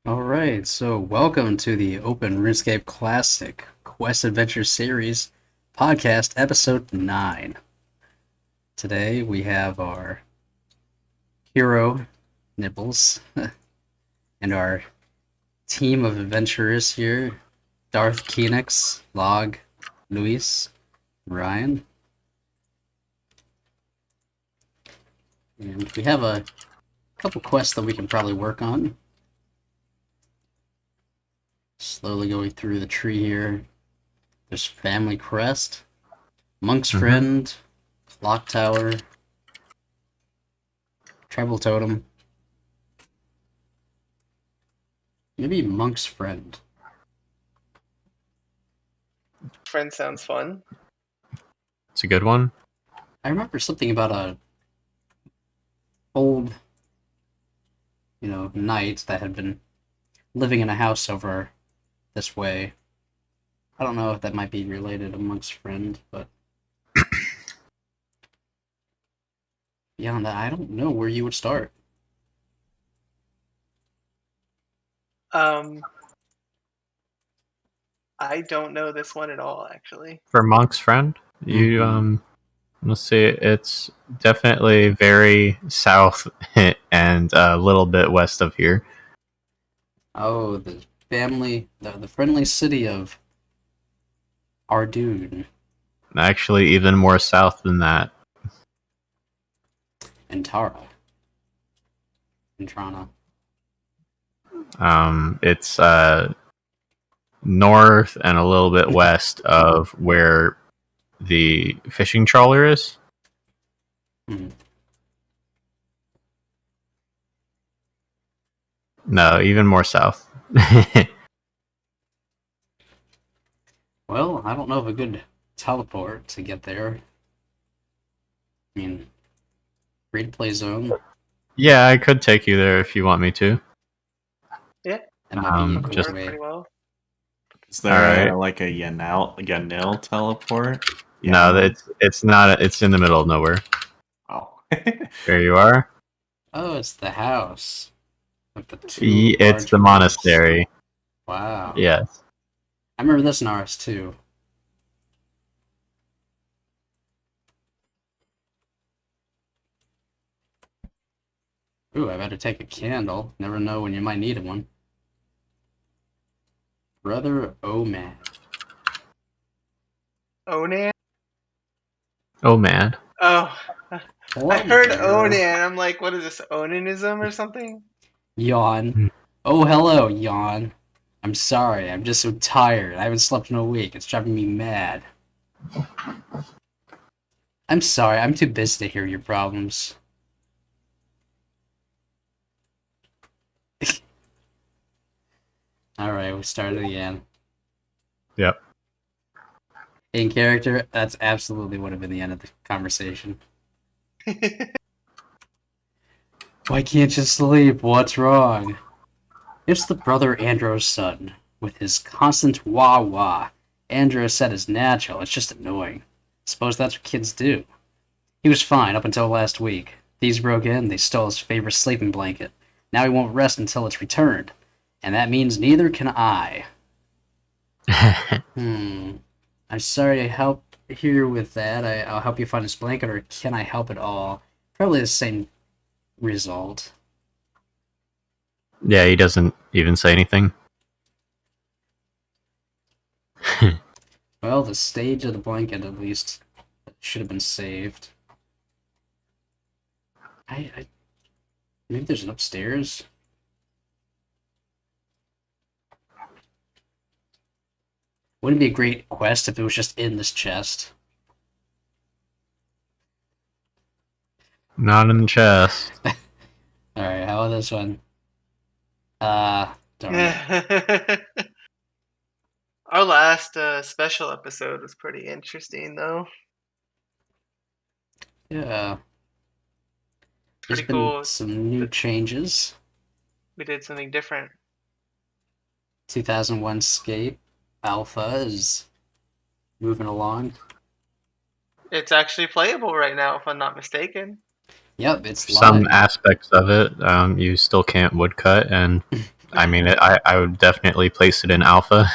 Alright, so welcome to the Open RuneScape Classic Quest Adventure Series podcast, episode 9. Today we have our hero, Nibbles, and our team of adventurers here, Darth Keenix, Log, Luis, Ryan. And we have a couple quests that we can probably work on. Slowly going through the tree here. There's Family Crest, Monk's Friend, Clock Tower, Tribal Totem. Maybe Monk's Friend. Friend sounds fun. It's a good one. I remember something about a old, knight that had been living in a house over this way. I don't know if that might be related to Monk's Friend, but beyond that, I don't know where you would start. I don't know this one at all, actually. For Monk's Friend, let's see, it's definitely very south and a little bit west of here. Oh, the friendly city of Ardoon. Actually, even more south than that. And Tara. And Trana. It's north and a little bit west of where the fishing trawler is. No, even more south. Well, I don't know of a good teleport to get there. I mean, free to play zone. Yeah, I could take you there if you want me to. Yeah. That might be just pretty well. Is there like a Yanil teleport? Yeah. No, it's not. It's in the middle of nowhere. Oh. There you are. Oh, it's the house. With the it's the monastery. Wow. Yes. I remember this in RS2. Ooh, I better take a candle. Never know when you might need one. Brother Oman. Onan? Oh man. Oh, What I heard year? Onan. I'm like, what is this, Onanism or something? Yawn. Oh, hello, Yawn. I'm sorry, I'm just so tired. I haven't slept in a week. It's driving me mad. I'm sorry, I'm too busy to hear your problems. Alright, we started again. Yep. In character, that's absolutely would have been the end of the conversation. Why can't you sleep? What's wrong? It's the brother Andro's son. With his constant wah-wah. Andro said it's natural, it's just annoying. Suppose that's what kids do. He was fine up until last week. Thieves broke in, they stole his favorite sleeping blanket. Now he won't rest until it's returned. And that means neither can I. I'm sorry to help here with that. I'll help you find his blanket, or can I help at all? Probably the same result. Yeah, he doesn't even say anything. Well, the stage of the blanket, at least, should have been saved. Maybe there's an upstairs? Wouldn't it be a great quest if it was just in this chest? Not in the chest. Alright, how about this one? Don't know. Our last special episode was pretty interesting, though. Yeah. There's Pretty been cool. some new changes. We did something different. 2001 Scape Alpha is moving along. It's actually playable right now, if I'm not mistaken. Yep, it's live. Some aspects of it, you still can't woodcut, and I mean, I would definitely place it in alpha,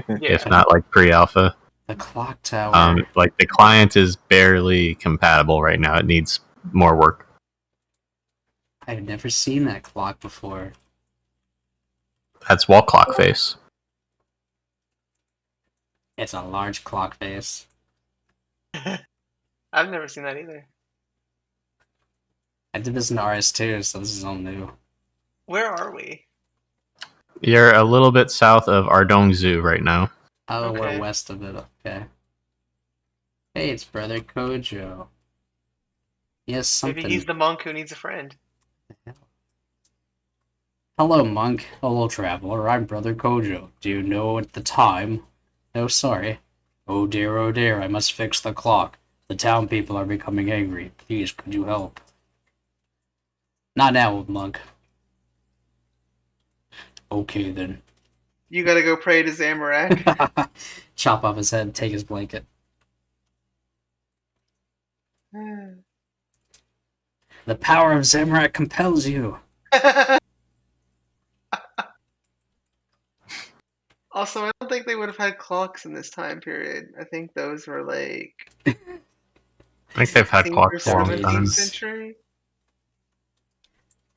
if not like pre-alpha. The clock tower. Like the client is barely compatible right now. It needs more work. I've never seen that clock before. That's wall clock face. It's a large clock face. I've never seen that either. I did this in RS2, so this is all new. Where are we? You're a little bit south of Ardong Zoo right now. Oh, Okay. we're west of it. Okay. Hey, it's Brother Kojo. He has something. Maybe he's the monk who needs a friend. Hello, monk. Hello, traveler. I'm Brother Kojo. Do you know at the time? No, sorry. Oh dear, I must fix the clock. The town people are becoming angry. Please, could you help? Not now, monk. Okay, then. You gotta go pray to Zamorak. Chop off his head, take his blanket. The power of Zamorak compels you. Also, I don't think they would have had clocks in this time period. I think those were like I think they've had 16th or clocks a long 17th time. century.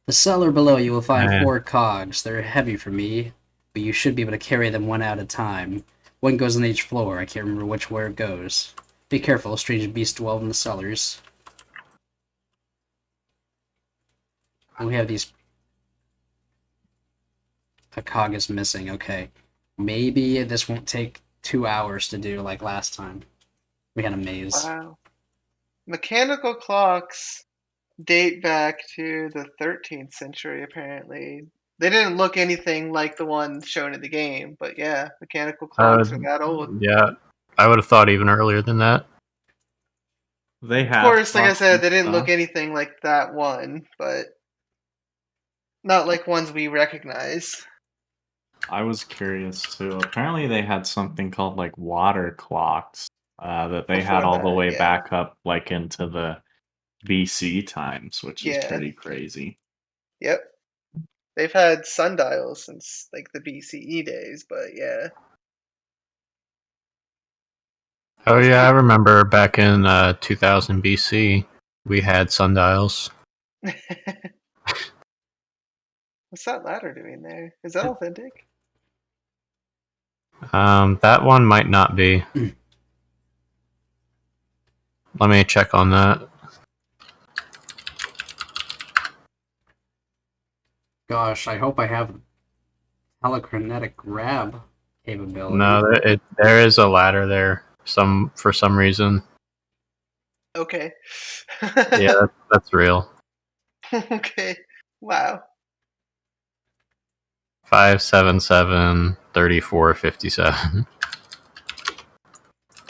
The cellar below you will find Yeah. 4 cogs. They're heavy for me, but you should be able to carry them one at a time. One goes on each floor. I can't remember which where it goes. Be careful, strange beasts dwell in the cellars. And we have these... A cog is missing, okay. Maybe this won't take 2 hours to do like last time. We had a maze. Wow. Mechanical clocks date back to the 13th century, apparently. They didn't look anything like the one shown in the game, but yeah, mechanical clocks are that old. Yeah, I would have thought even earlier than that. They Of have. course, like I clocks said, and they didn't look stuff. anything like that one, but not like ones we recognize. I was curious too. Apparently, they had something called like water clocks that they had Before all the that, way yeah. back up like into the BC times, which is Yeah. pretty crazy. Yep. They've had sundials since like the BCE days, but yeah. Oh yeah, I remember back in 2000 BC, we had sundials. What's that ladder doing there? Is that authentic? That one might not be. Let me check on that. Gosh, I hope I have telekinetic grab capability. No, there is a ladder there. For some reason. Okay. Yeah, that's real. Okay. Wow. 577 3457.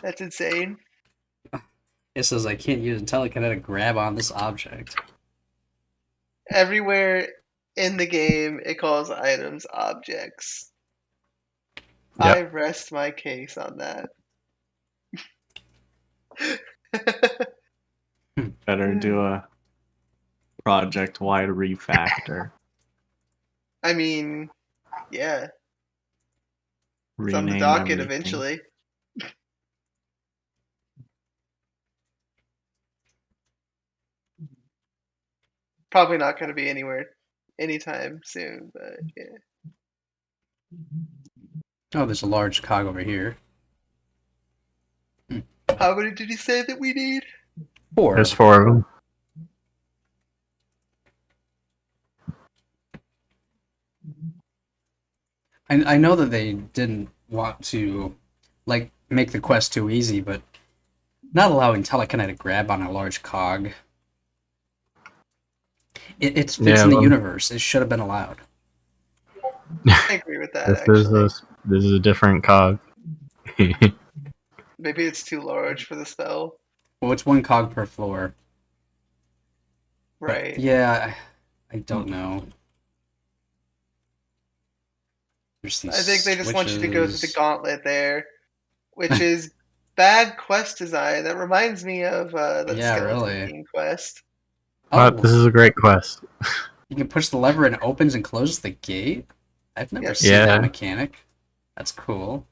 That's insane. It says I can't use a telekinetic grab on this object. Everywhere in the game, it calls items objects. Yep. I rest my case on that. Better do a project-wide refactor. I mean, yeah. It's on the Rename docket everything. eventually. Probably not going to be anywhere anytime soon, but yeah. Oh, there's a large cog over here. How many did he say that we need? 4. There's 4 of them. I know that they didn't want to, like, make the quest too easy, but not allowing telekinetic grab on a large cog. It fits in the universe. It should have been allowed. I agree with that, This actually. is a different cog. Maybe it's too large for the spell. Well, it's 1 cog per floor. But, Right. yeah, I don't know. There's these I think they just want you to go through the switches. gauntlet there, which is bad quest design. That reminds me of the Yeah, Skeleton really. King quest. But this is a great quest. You can push the lever and it opens and closes the gate? I've never Yep. seen Yeah. that mechanic. That's cool.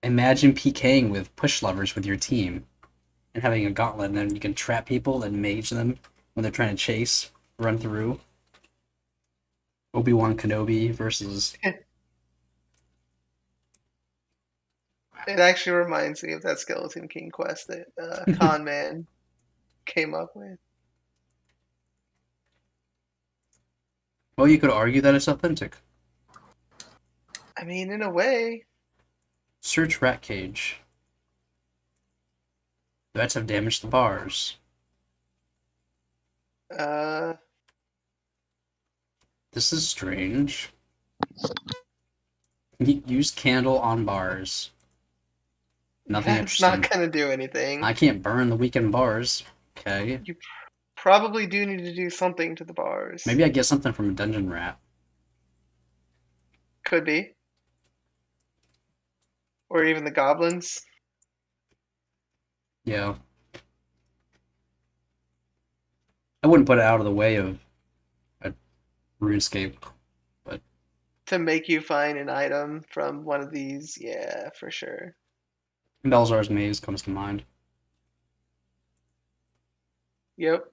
Imagine PKing with push levers with your team and having a gauntlet, and then you can trap people and mage them when they're trying to chase, run through. Obi-Wan Kenobi versus... It actually reminds me of that Skeleton King quest that Con Man came up with. Well, you could argue that it's authentic. I mean, in a way. Search rat cage. The rats have damaged the bars. This is strange. Use candle on bars. Nothing That's interesting. not gonna do anything. I can't burn the weakened bars. Okay. You probably do need to do something to the bars. Maybe I get something from a dungeon rat. Could be. Or even the goblins. Yeah. I wouldn't put it out of the way of a RuneScape. To make you find an item from one of these, yeah, for sure. Belzar's Maze comes to mind. Yep.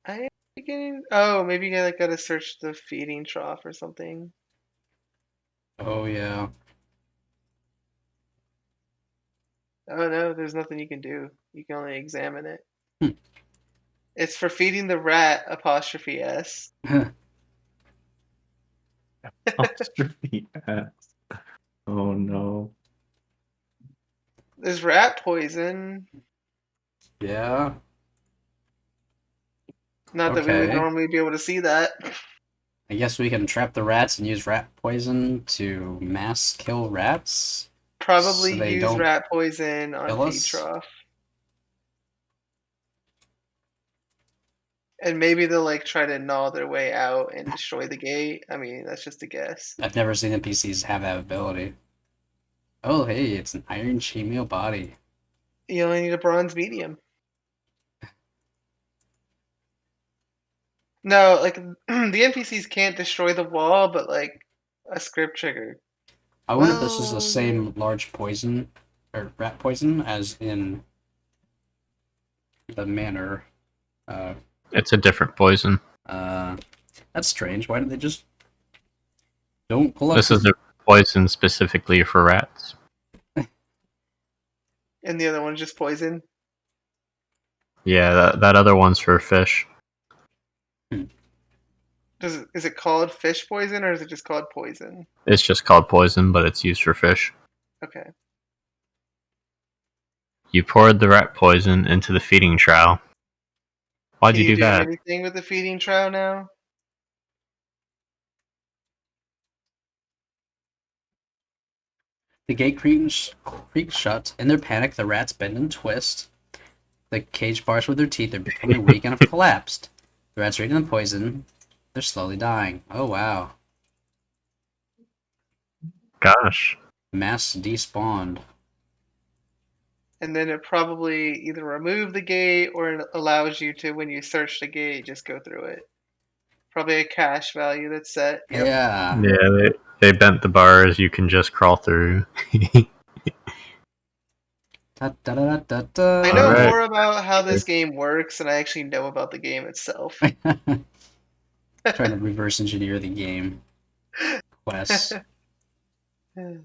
I beginning. Oh, maybe you gotta search the feeding trough or something. Oh, yeah. Oh no, there's nothing you can do. You can only examine it. Hmm. It's for feeding the rat apostrophe S. Apostrophe S. Oh no. There's rat poison. Yeah. Not that we would Okay. normally be able to see that. I guess we can trap the rats and use rat poison to mass kill rats. Probably So they use don't rat poison on kill feed us? trough. And maybe they'll like try to gnaw their way out and destroy the gate. I mean, that's just a guess. I've never seen NPCs have that ability. Oh, hey, it's an iron chainmail body. You only need a bronze medium. No, like the NPCs can't destroy the wall, but like a script trigger. I wonder if this is the Well, same large poison, or rat poison, as in the manor. It's a different poison. That's strange. Why did they just don't pull up? This is a poison specifically for rats. And the other one's just poison. Yeah, that other one's for fish. Is it called fish poison or is it just called poison? It's just called poison, but it's used for fish. Okay. You poured the rat poison into the feeding trough. Why'd Can you do that? anything with the feeding trough now? The gate creaks shut. In their panic, the rats bend and twist. The cage bars with their teeth are becoming weak and have collapsed. The rats are eating the poison. They're slowly dying. Oh, wow. Gosh. Mass despawned. And then it probably either removed the gate or it allows you to, when you search the gate, just go through it. Probably a cache value that's set. Yep. Yeah. Yeah, they bent the bars. You can just crawl through. Da, da, da, da, da. I know Alright. more about how this game works than I actually know about the game itself. Trying to reverse engineer the game. Quests. The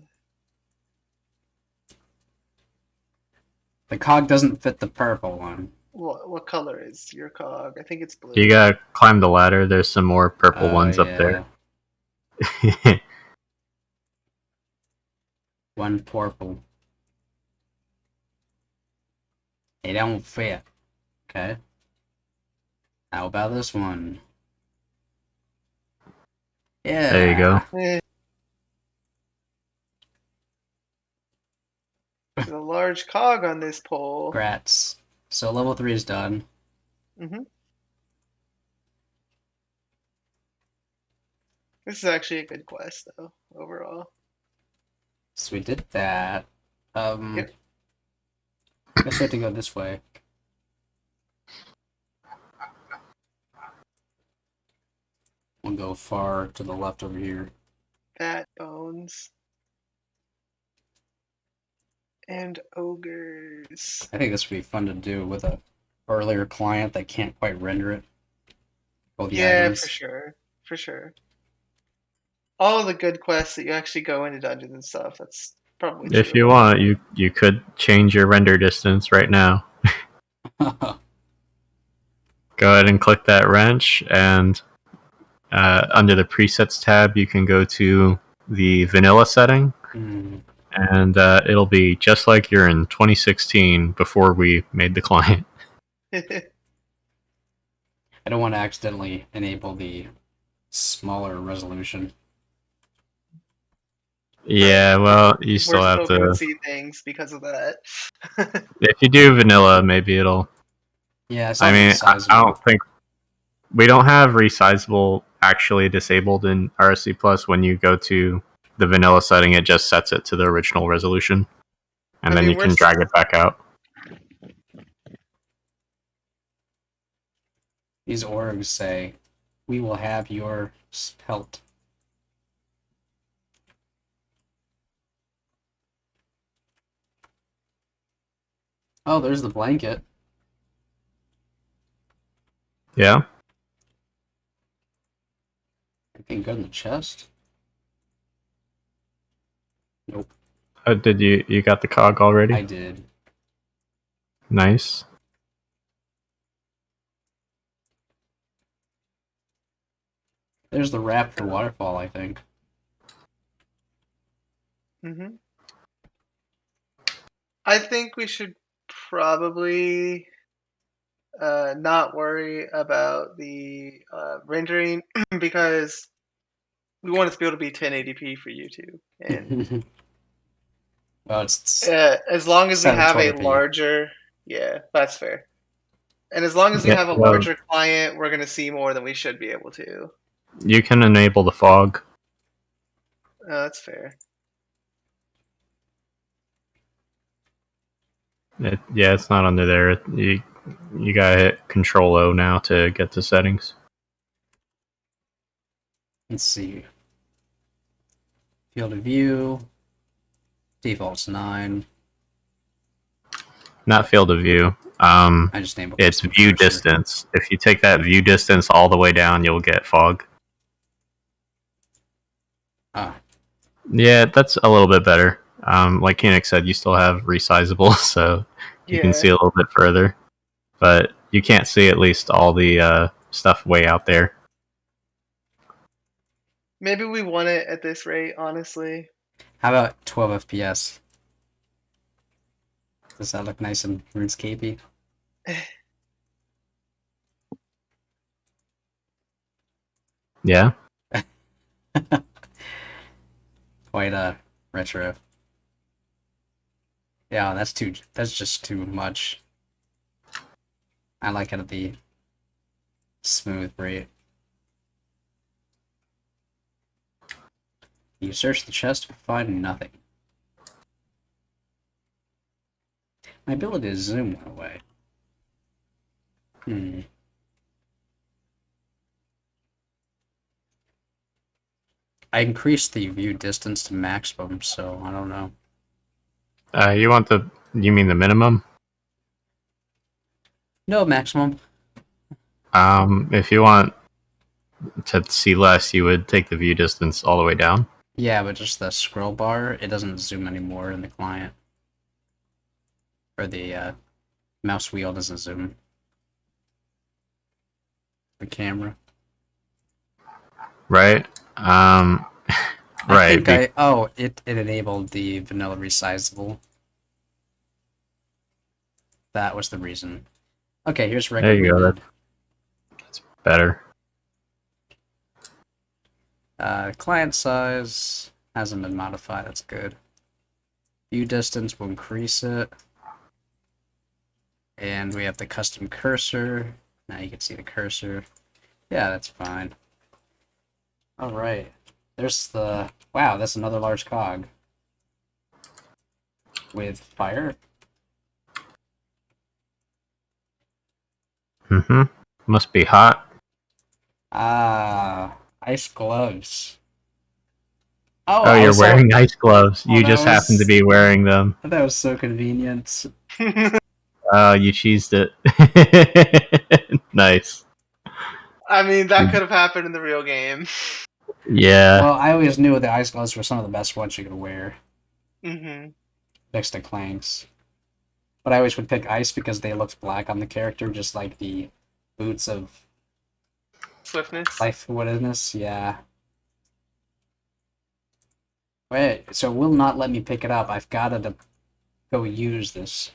cog doesn't fit the purple one. What color is your cog? I think it's blue. You gotta climb the ladder. There's some more purple Oh, ones yeah. up there. One purple. They don't fit. Okay. How about this one? Yeah. There you go. There's a large cog on this pole. Grats. So level 3 is done. Mm-hmm. This is actually a good quest, though, overall. So we did that. Yep. guess we have to go this way. We'll go far to the left over here. Fat bones. And ogres. I think this would be fun to do with a earlier client that can't quite render it. All the Yeah, items. for sure. For sure. All the good quests that you actually go into dungeons and stuff, that's probably If true. you want, you could change your render distance right now. Go ahead and click that wrench, and under the presets tab, you can go to the vanilla setting, and it'll be just like you're in 2016 before we made the client. I don't want to accidentally enable the smaller resolution. Yeah, well, you We're still have still gonna to. see things because of that. If you do vanilla, maybe it'll. Yeah, it's I not mean, I resizable. don't think we don't have resizable actually disabled in RSC Plus. When you go to the vanilla setting, it just sets it to the original resolution, and I then mean, you can drag it back out. These orgs say, "We will have your pelt." Oh, there's the blanket. Yeah. Anything good in the chest? Nope. Did you got the cog already? I did. Nice. There's the wrap for waterfall, I think. Mm-hmm. I think we should probably not worry about the rendering because we want it to be able to be 1080p for YouTube. And Well, it's as long as we have a 720p. larger, yeah, that's fair. And as long as we Yeah, have a well, larger client, we're going to see more than we should be able to. you can enable the fog. That's fair. It's not under there. You gotta hit Control O now to get to settings. Let's see. Field of view. Default's 9. Not field of view. I just named it. It's view distance. If you take that view distance all the way down, you'll get fog. Ah. Yeah, that's a little bit better. Like Koenig said, you still have resizable, so you can see a little bit further. But you can't see at least all the stuff way out there. Maybe we want it at this rate, honestly. How about 12 FPS? Does that look nice and RuneScapey? Yeah. Quite retro. Yeah, that's just too much. I like it at the smooth rate. You search the chest but find nothing. My ability to zoom went away. I increased the view distance to maximum, so I don't know. You mean the minimum? No, maximum. If you want to see less, you would take the view distance all the way down. Yeah, but just the scroll bar, it doesn't zoom anymore in the client. Or the mouse wheel doesn't zoom. The camera. Right. Right. It enabled the vanilla resizable. That was the reason. Okay, here's recommended. There you go. That's better. Client size hasn't been modified. That's good. View distance will increase it. And we have the custom cursor. Now you can see the cursor. Yeah, that's fine. Alright. There's the... Wow, that's another large cog. With fire. Mm-hmm. Must be hot. Ah, ice gloves. Oh, I you're was so. wearing ice gloves. Oh, You just happen to be wearing them. that was so convenient. You cheesed it. Nice. I mean, that could have happened in the real game. Yeah. Well, I always knew the ice gloves were some of the best ones you could wear Mm-hmm. next to Clanks. But I always would pick ice because they looked black on the character, just like the boots of Swiftness. life-woodedness. Yeah. Wait, so it will not let me pick it up. I've got to go use this.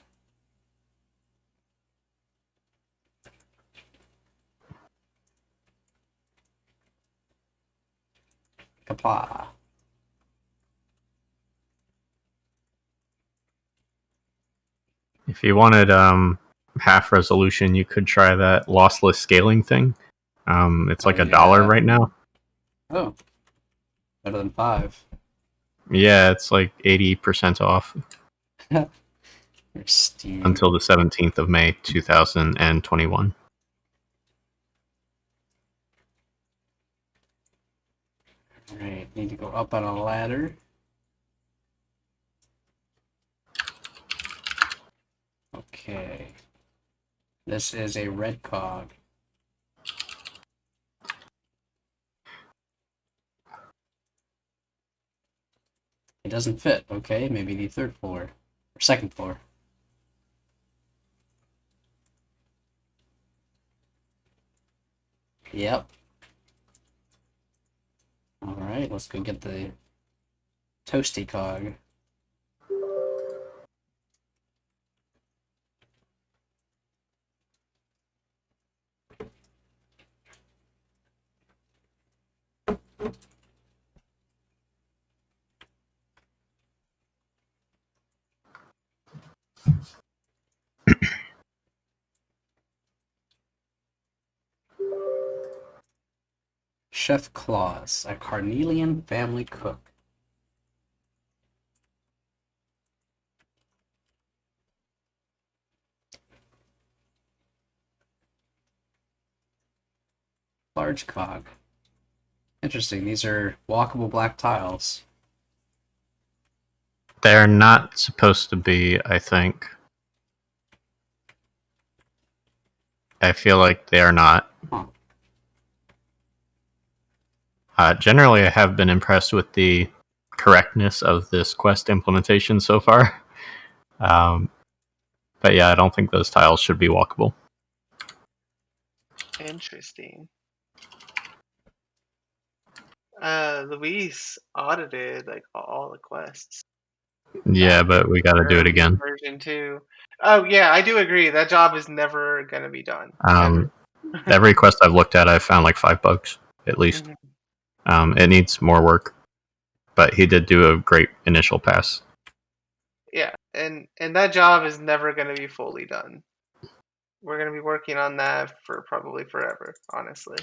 Kapla. If you wanted half resolution, you could try that lossless scaling thing. It's like $1 right now. Oh, better than 5. Yeah, it's like 80% off Steam. until the 17th of May, 2021. Alright, need to go up on a ladder. Okay. This is a red cog. It doesn't fit. Okay, maybe the 3rd floor. Or 2nd floor. Yep. Alright, let's go get the toasty cog. Chef Claus, a Carnelian family cook. Large cog. Interesting, these are walkable black tiles. They're not supposed to be, I think. I feel like they are not. Huh. Generally, I have been impressed with the correctness of this quest implementation so far. But yeah, I don't think those tiles should be walkable. Interesting. Luis audited like all the quests. Yeah, but we got to do it again. Version 2. Oh yeah, I do agree. That job is never gonna be done. Every quest I've looked at, I've found like 5 bugs at least. It needs more work, but he did do a great initial pass. Yeah, and that job is never gonna be fully done. We're gonna be working on that for probably forever, honestly.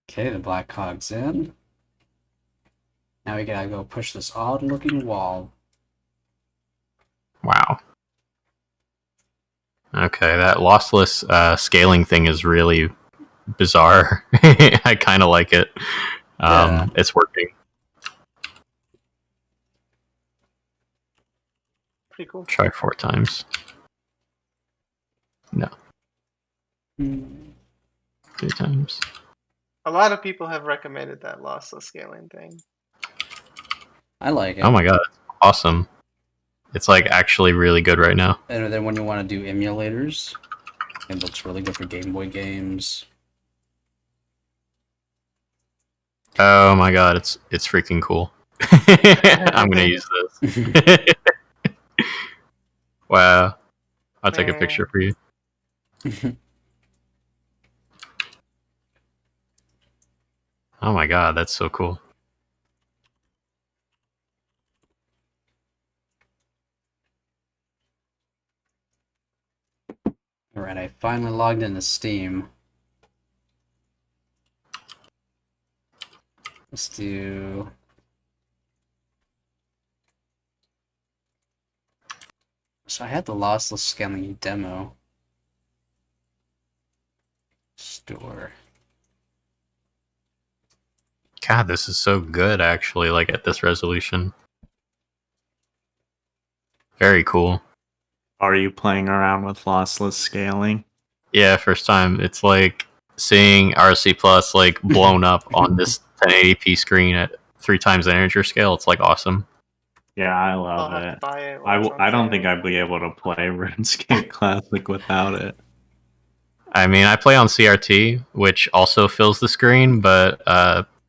Okay, the black cog's in. Now we gotta go push this odd-looking wall. Wow. Okay, that lossless scaling thing is really bizarre. I kind of like it. Yeah. It's working. Pretty cool. Try 4 times. No. 3 times. A lot of people have recommended that lossless scaling thing. I like it. Oh my god, it's awesome. It's like actually really good right now. And then when you want to do emulators, it looks really good for Game Boy games. Oh my god, it's freaking cool. I'm gonna use this. Wow. I'll take a picture for you. Oh my god, that's so cool. Alright, I finally logged into Steam. Let's do... So I had the lossless scaling demo. Store. God, this is so good, actually, like, at this resolution. Very cool. Are you playing around with lossless scaling? Yeah, first time. It's like seeing RSC Plus, like, blown up on this 1080p screen at 3 times the integer scale. It's, like, awesome. Yeah, I I'll love have to it. buy it. While it's on I don't think sale. I'd be able to play RuneScape Classic without it. I mean, I play on CRT, which also fills the screen, but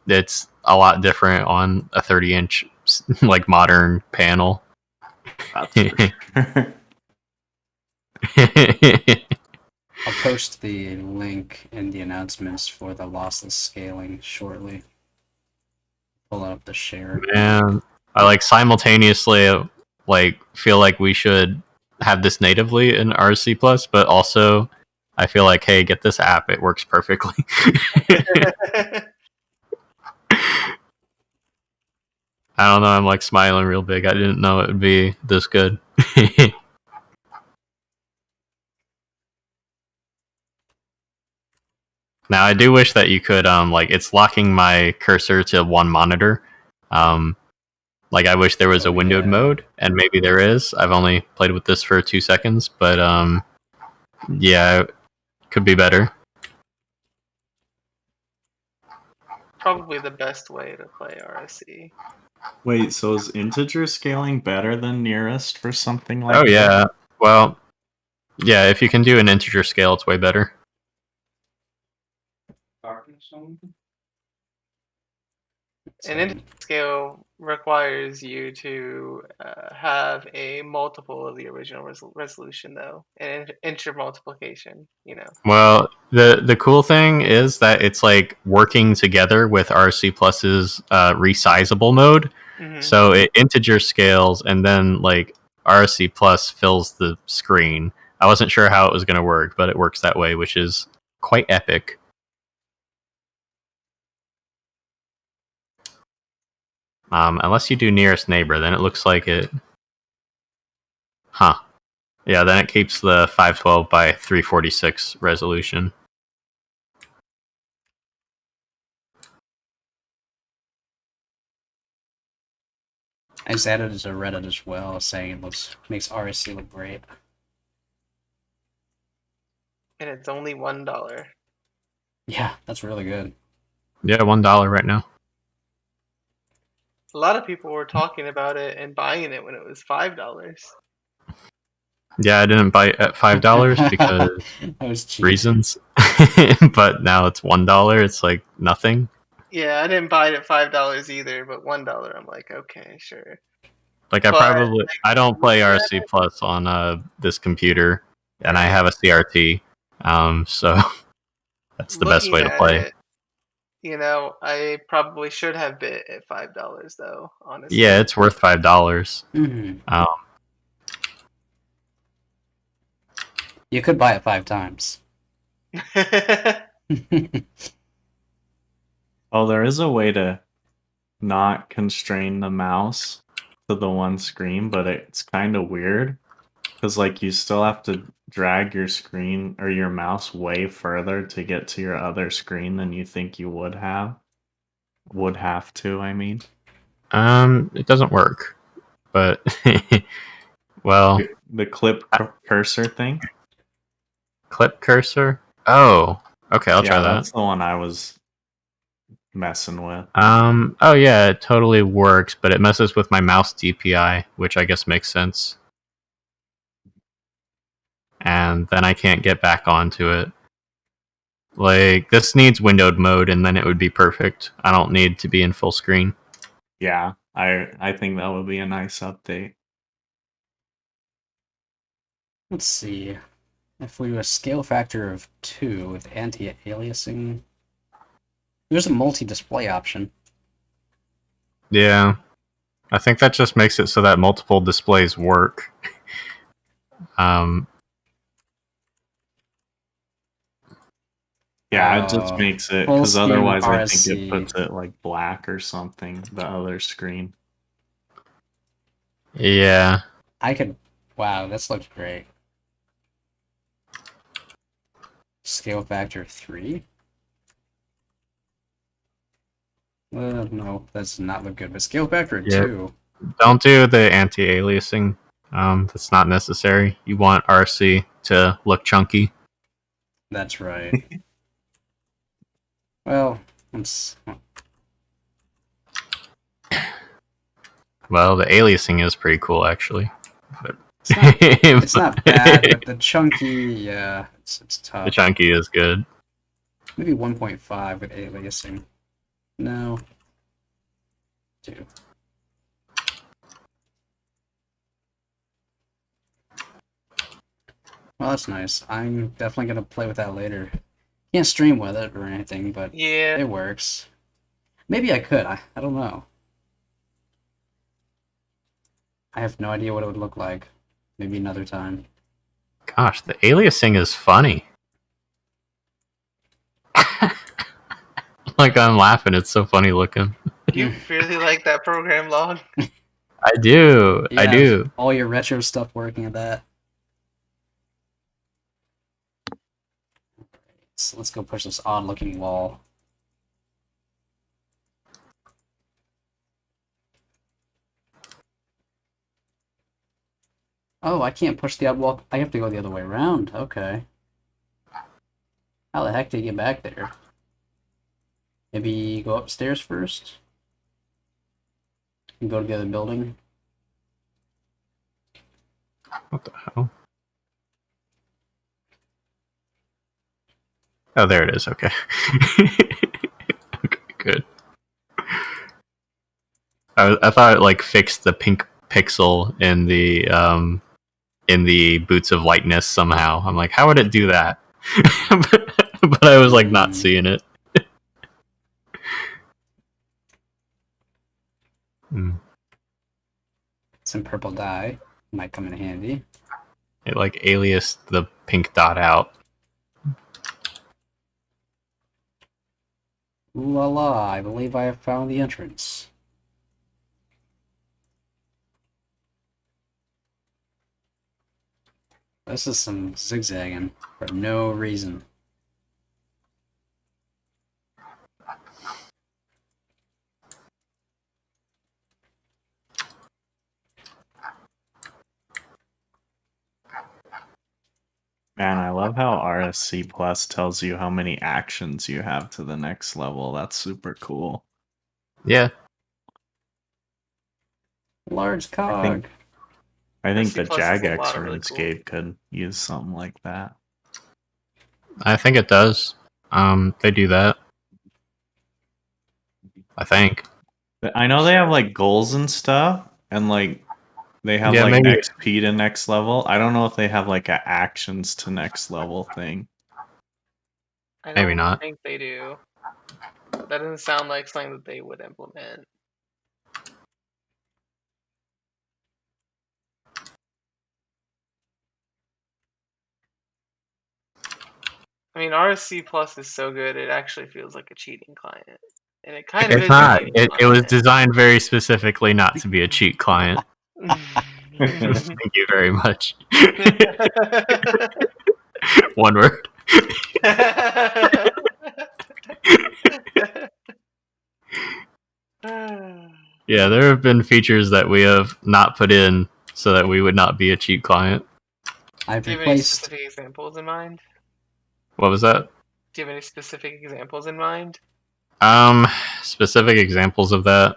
it's a lot different on a 30-inch, like, modern panel. That's for sure. I'll post the link in the announcements for the lossless scaling shortly. Pull up the share. Man, I like simultaneously like feel like we should have this natively in RC Plus, but also I feel like, hey, get this app; it works perfectly. I don't know. I'm like smiling real big. I didn't know it would be this good. Now I do wish that you could like it's locking my cursor to one monitor. Like I wish there was a windowed mode, and maybe there is. I've only played with this for 2 seconds, but yeah, it could be better. Probably the best way to play RSC. Wait, so is integer scaling better than nearest for something like Oh this? yeah. Well, yeah, if you can do an integer scale, it's way better. An integer scale requires you to have a multiple of the original resolution, though, an integer multiplication. You know. Well, the cool thing is that it's like working together with RC Plus's resizable mode. Mm-hmm. So it integer scales, and then like RC Plus fills the screen. I wasn't sure how it was going to work, but it works that way, which is quite epic. Unless you do nearest neighbor, then it looks like it. Huh. Yeah, then it keeps the 512 by 346 resolution. I just added it to Reddit as well, saying it makes RSC look great. And it's only $1. Yeah, that's really good. Yeah, $1 right now. A lot of people were talking about it and buying it when it was $5. Yeah, I didn't buy it at $5 because that was cheap. reasons. But now it's $1. It's like nothing. Yeah, I didn't buy it at $5 either, but $1, I'm like, okay, sure. Like But I don't play RC Plus on this computer, and I have a CRT. So that's the best way to play. It, you know, I probably should have bid at $5 though, honestly. Yeah, it's worth $5. Mm-hmm. You could buy it 5 times. Oh, there is a way to not constrain the mouse to the one screen, but it's kind of weird because like you still have to drag your screen or your mouse way further to get to your other screen than you think you would have to, I mean. It doesn't work, but well, the clip cursor thing. Clip cursor. Oh, okay, I'll try that. That's the one I was messing with. Oh yeah, it totally works, but it messes with my mouse DPI, which I guess makes sense. And then I can't get back onto it. Like, this needs windowed mode, and then it would be perfect. I don't need to be in full screen. Yeah, I think that would be a nice update. Let's see. If we do a scale factor of 2 with anti-aliasing, there's a multi-display option. Yeah. I think that just makes it so that multiple displays work. Yeah, it just makes it, because full-screen otherwise I think RSC. it puts it like black or something, the other screen. Yeah. Wow, this looks great. Scale factor 3? No, that does not look good. But scale factor Yeah. 2. Don't do the anti-aliasing. That's not necessary. You want RC to look chunky. That's right. Well, let's. Well, the aliasing is pretty cool, actually. But It's not bad, but the chunky, yeah, it's tough. the chunky is good. Maybe 1.5 with aliasing. No. 2. Well, that's nice. I'm definitely gonna play with that later. Can't stream with it or anything, but Yeah. it works. Maybe I could. I don't know. I have no idea what it would look like. Maybe another time. Gosh, the aliasing is funny. Like, I'm laughing. It's so funny looking. You really like that program log? I do. You I have do. all your retro stuff working at that. So let's go push this odd-looking wall. Oh, I can't push the odd wall. I have to go the other way around. Okay. How the heck did you get back there? Maybe go upstairs first? And go to the other building? What the hell? Oh, there it is. Okay. Okay, good. I thought it like fixed the pink pixel in the boots of lightness somehow. I'm like, how would it do that? But I was like not seeing it. Some purple dye. Might come in handy. It like aliased the pink dot out. Ooh la la, I believe I have found the entrance. This is some zigzagging for no reason. Man, I love how RSC Plus tells you how many actions you have to the next level. That's super cool. Yeah. Large cog. I think RSC the Plus has a Jagex lot of really RuneScape could use something like that. I think it does. They do that. I think. But I know they have like goals and stuff, and like they have Yeah, like maybe. XP to next level. I don't know if they have like a actions to next level thing. I Maybe don't not. think they do. That doesn't sound like something that they would implement. I mean, RSC Plus is so good, it actually feels like a cheating client. And it kind of It's is not. a cheating It was client. designed very specifically not to be a cheat client. Mm. Thank you very much. One word. Yeah, there have been features that we have not put in so that we would not be a cheat client. I've Do you have any replaced. specific examples in mind? What was that? Do you have any specific examples in mind? Specific examples of that?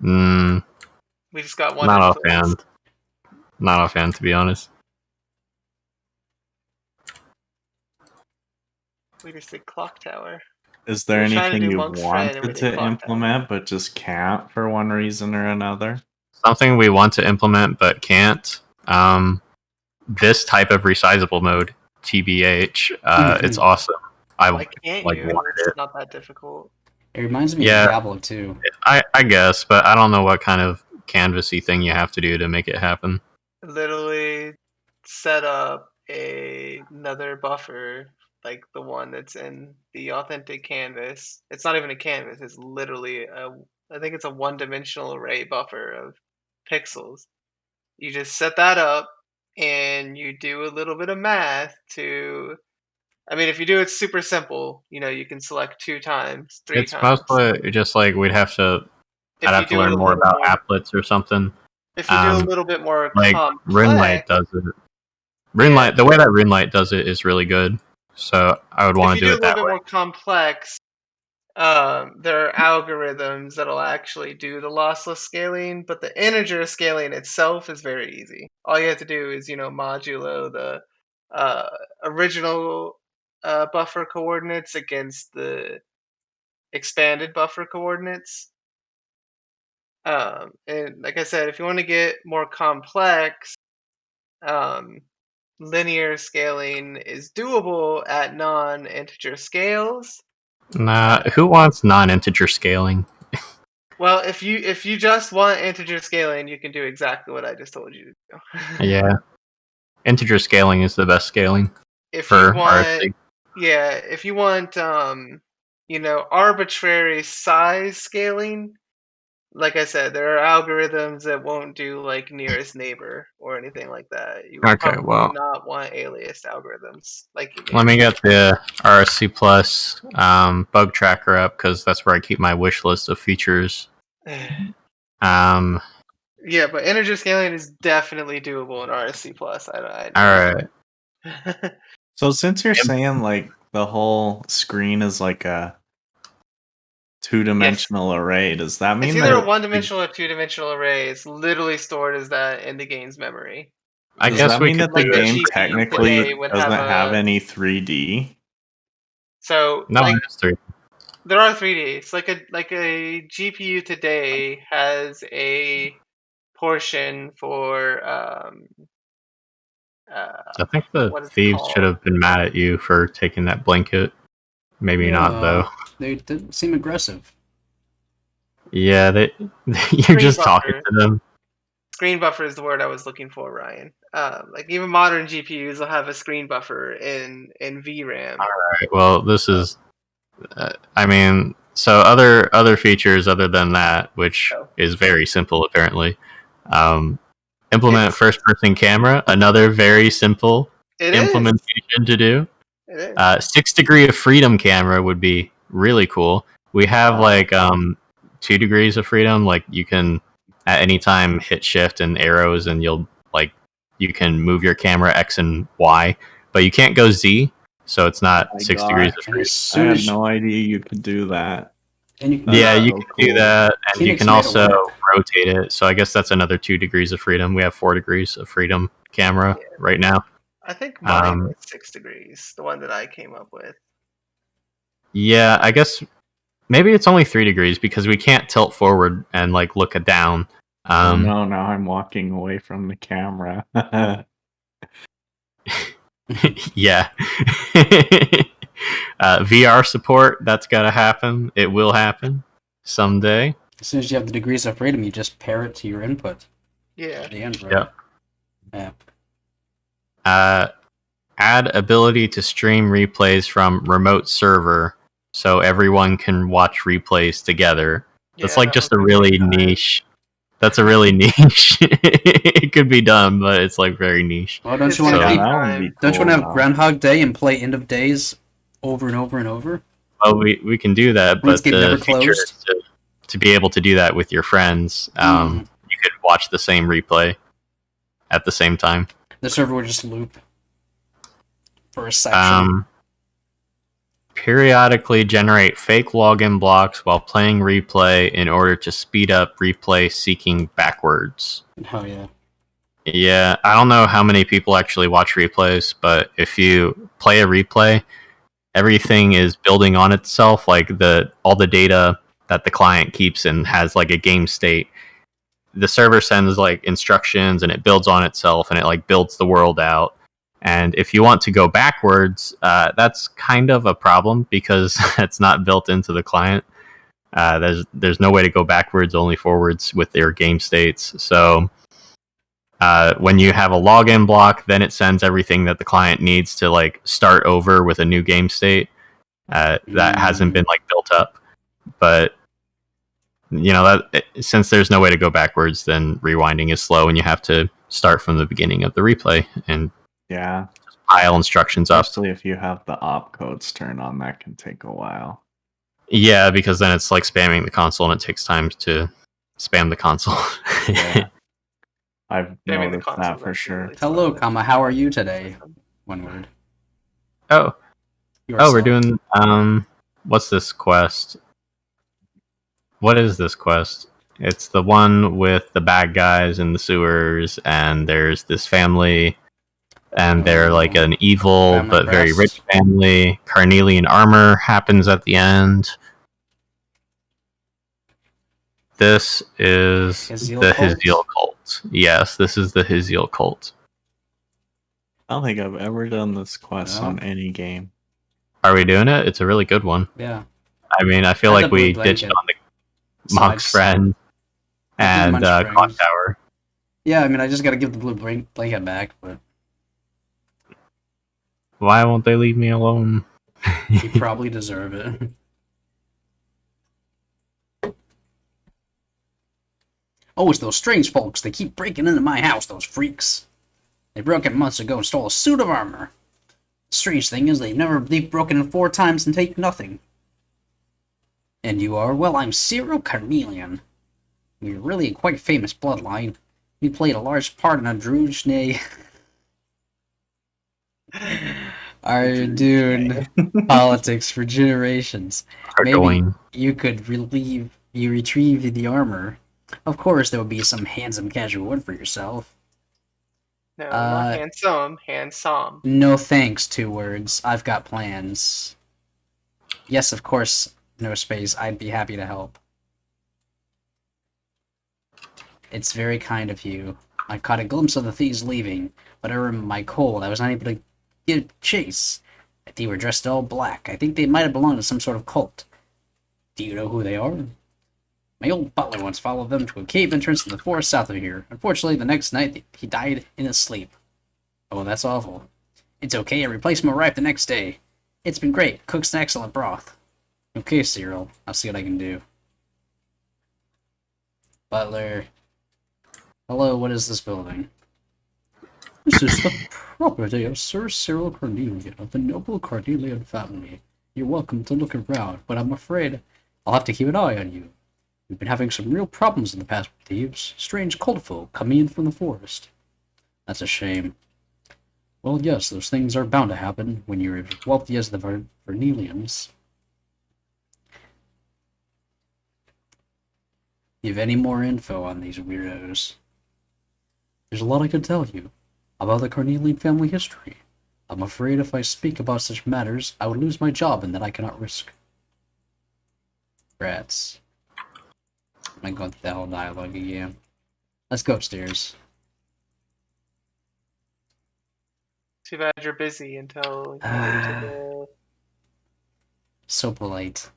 We just got one Not influence. offhand. Not offhand, to be honest. We just did Clock Tower. Is there We're trying to anything do you Monk's Friend and we wanted did to Clock implement but just can't for one reason or another? Something we want to implement but can't. This type of resizable mode, TBH. It's awesome. Why can't like you? wanted It's it. not that difficult. It reminds me Yeah. of Diablo 2. I guess, but I don't know what kind of canvassy thing you have to do to make it happen. Literally set up another buffer like the one that's in the authentic canvas. It's not even a canvas, it's literally I think it's a one-dimensional array buffer of pixels. You just set that up, and you do a little bit of math to. I mean, if you do it super simple, you can select 2 times, 3 It's times. mostly just like I'd If you have to do it learn a more little about more, applets or something. if you do a Um, little bit more like RuneLight complex, does it. yeah. The way that RuneLight does it is really good. So I would If want you to do do a it little that bit way. more complex, there are algorithms that'll actually do the lossless scaling, but the integer scaling itself is very easy. All you have to do is, modulo the uh, original buffer coordinates against the expanded buffer coordinates. And like I said, if you want to get more complex, um, linear scaling is doable at non-integer scales. Nah, who wants non-integer scaling? Well, if you just want integer scaling, you can do exactly what I just told you to do. Yeah, integer scaling is the best scaling If you for want, RSC. yeah, if you want, arbitrary size scaling, like I said, there are algorithms that won't do like nearest neighbor or anything like that. You would Okay, probably well, not want aliased algorithms like you let need. me get the RSC Plus bug tracker up because that's where I keep my wish list of features. Um, Yeah, but integer scaling is definitely doable in RSC Plus. I all know right. that. So since you're Yep. saying like the whole screen is like a Yes. two-dimensional array, does that It's mean either a that one-dimensional or two-dimensional array. It's literally stored as that in the game's memory. I does guess that we mean could that the do Like the it game for GPU simplicity. today technically would have doesn't have a. any 3D? So No, like it's three. there are 3Ds. Like a GPU today has a portion for I think the what is it thieves should called? have been mad at you for taking that blanket. Maybe not though. No, they didn't seem aggressive. Yeah, you're Screen just talking buffer. to them. Screen buffer is the word I was looking for, Ryan. Like even modern GPUs will have a screen buffer in VRAM. Right. Well, this is. I mean, so other features other than that, which So is very simple apparently. Um, implement it's first-person camera. Another very simple it is implementation to do. it is. 6 degree of freedom camera would be really cool. We have like 2 degrees of freedom. Like you can at any time hit shift and arrows, and you can move your camera X and Y, but you can't go Z. So it's not My 6 degrees God, of And as freedom. I soon had as no idea you could do that. and you, That's Yeah, you so can do cool. that, and you Phoenix can made it also work. rotate it. So I guess that's another 2 degrees of freedom. We have 4 degrees of freedom camera Yeah, right now. I think mine Um, was 6 degrees, the one that I came up with. yeah, I guess maybe it's only 3 degrees because we can't tilt forward and like look it down. Oh no, now I'm walking away from the camera. Yeah. VR support, that's got to happen. It will happen someday. as soon as you have the degrees of freedom, you just pair it to your input. Yeah. The Android. Yep. Yeah. Add ability to stream replays from remote server so everyone can watch replays together. That's Yeah, like that just one's a gonna really take time. niche. That's a really niche. It could be done, but it's like very niche. Well, don't It's you want gonna to Yeah, take keep? that would be time. Don't you cool want to have though. Groundhog Day and play End of Days over and over and over? Well, we can do that, but RuneScape never the feature is closed. to be able to do that with your friends. You could watch the same replay at the same time. The server would just loop for a section. Periodically generate fake login blocks while playing replay in order to speed up replay seeking backwards. Oh yeah. Yeah, I don't know how many people actually watch replays, but if you play a replay, everything is building on itself. Like all the data that the client keeps and has like a game state. The server sends like instructions and it builds on itself and it like builds the world out. And if you want to go backwards, that's kind of a problem because it's not built into the client. There's no way to go backwards, only forwards with their game states. So when you have a login block, then it sends everything that the client needs to like start over with a new game state. That hasn't been like built up, but since there's no way to go backwards, then rewinding is slow, and you have to start from the beginning of the replay and Yeah, pile instructions up. especially if you have the opcodes turned on, that can take a while. Yeah, because then it's like spamming the console and it takes time to spam the console. Yeah, I've Spamming the noticed console that is for actually sure. really slow. Hello, comma. How are you today? One word. Oh, Yourself. we're doing what's this quest? What is this quest? It's the one with the bad guys in the sewers, and there's this family, and they're like an evil Family but very rich crest. family. Carnelian armor happens at the end. This is Hazeel the Cult? Hazeel Cult. Yes, this is the Hazeel Cult. I don't think I've ever done this quest No. on any game. Are we doing it? It's a really good one. Yeah. I mean, I feel I had like the blue we ditched blanket. on the So Monk's friend I did and Munch Clock Springs. Tower. Yeah, I mean, I just gotta give the blue blanket back, but Why won't they leave me alone? you probably deserve it. Oh, it's those strange folks. They keep breaking into my house, those freaks. They broke in months ago and stole a suit of armor. The strange thing is they've broken in 4 times and take nothing. And you are? Well, I'm Cyril Carnelian. We're really a quite famous bloodline. We played a large part in a Drujne. Are doing politics for generations. Maybe Argoing. you could retrieve the armor. Of course, there would be some handsome casual word for yourself. No, not handsome, handsome. No thanks, 2 words. I've got plans. Yes, of course, no space. I'd be happy to help. It's very kind of you. I caught a glimpse of the thieves leaving, but over my cold, I was unable to give chase. They were dressed all black. I think they might have belonged to some sort of cult. Do you know who they are? My old butler once followed them to a cave entrance in the forest south of here. Unfortunately, the next night, he died in his sleep. Oh, that's awful. It's okay, a replacement arrived the next day. It's been great. Cooks an excellent broth. Okay, Cyril. I'll see what I can do. Butler. Hello, what is this building? This is the property of Sir Cyril Carnelian of the noble Carnelian family. You're welcome to look around, but I'm afraid I'll have to keep an eye on you. We've been having some real problems in the past with thieves. Strange cult folk coming in from the forest. That's a shame. Well, yes, those things are bound to happen when you're as wealthy as the Vernelians. You have any more info on these weirdos? There's a lot I could tell you about the Carnelian family history. I'm afraid if I speak about such matters, I would lose my job, and that I cannot risk. Rats. I'm gonna go through that whole dialogue again. Let's go upstairs. Too bad you're busy until you need to go. So polite.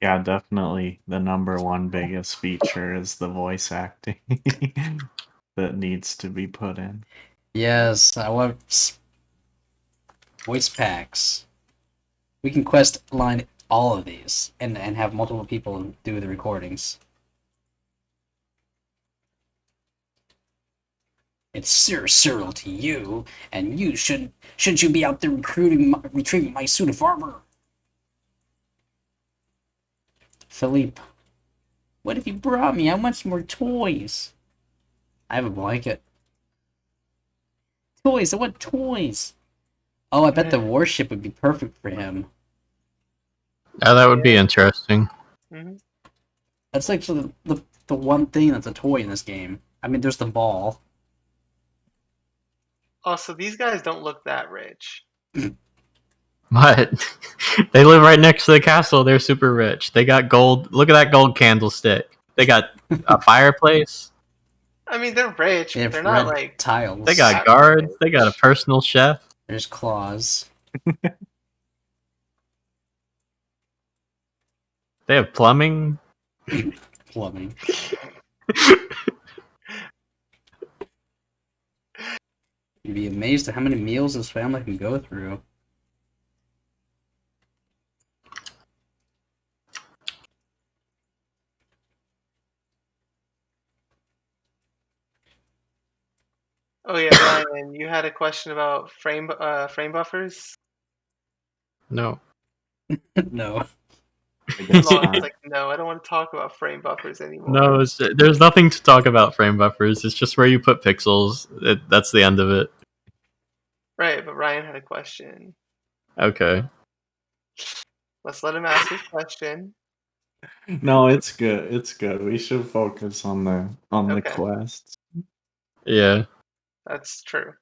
Yeah, definitely the number one biggest feature is the voice acting that needs to be put in. Yes, I want voice packs. We can quest line all of these and have multiple people do the recordings. It's Sir Cyril to you, and you shouldn't you be out there retrieving my suit of armor? Philippe, what have you brought me? I want some more toys. I have a blanket. Toys, I want toys. Oh, I bet the warship would be perfect for him. Oh, that would be interesting. Mm-hmm. That's actually the one thing that's a toy in this game. I mean, there's the ball. Also, these guys don't look that rich. What? They live right next to the castle. They're super rich. They got gold. Look at that gold candlestick. They got a fireplace. I mean, they're rich, They but have they're red not like. tiles. They got that guards. They got a rich. personal chef. There's claws. They have plumbing. Plumbing. You'd be amazed at how many meals this family can go through. Oh yeah, Ryan, you had a question about frame buffers. No. No. I guess Long's not. like, no, I don't want to talk about frame buffers anymore. No, there's nothing to talk about frame buffers. It's just where you put pixels. That's the end of it. Right, but Ryan had a question. Okay. Let's let him ask his question. No, it's good. It's good. We should focus on the Okay. quests. Yeah. That's true.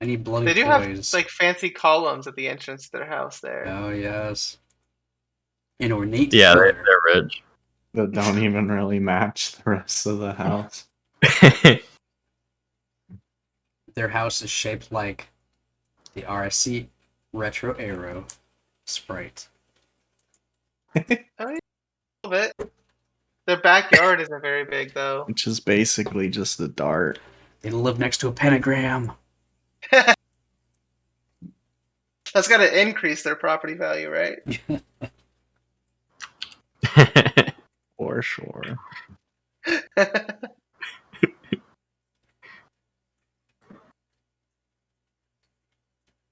I need bloody They do have toys. like fancy columns at the entrance to their house there. Oh yes. An ornate Yeah, pillar. they're rich. That don't even really match the rest of the house. Their house is shaped like the RSC Retro Aero sprite. A little bit. Their backyard isn't very big though. Which is basically just a dart. They live next to a pentagram. That's got to increase their property value, right? For sure.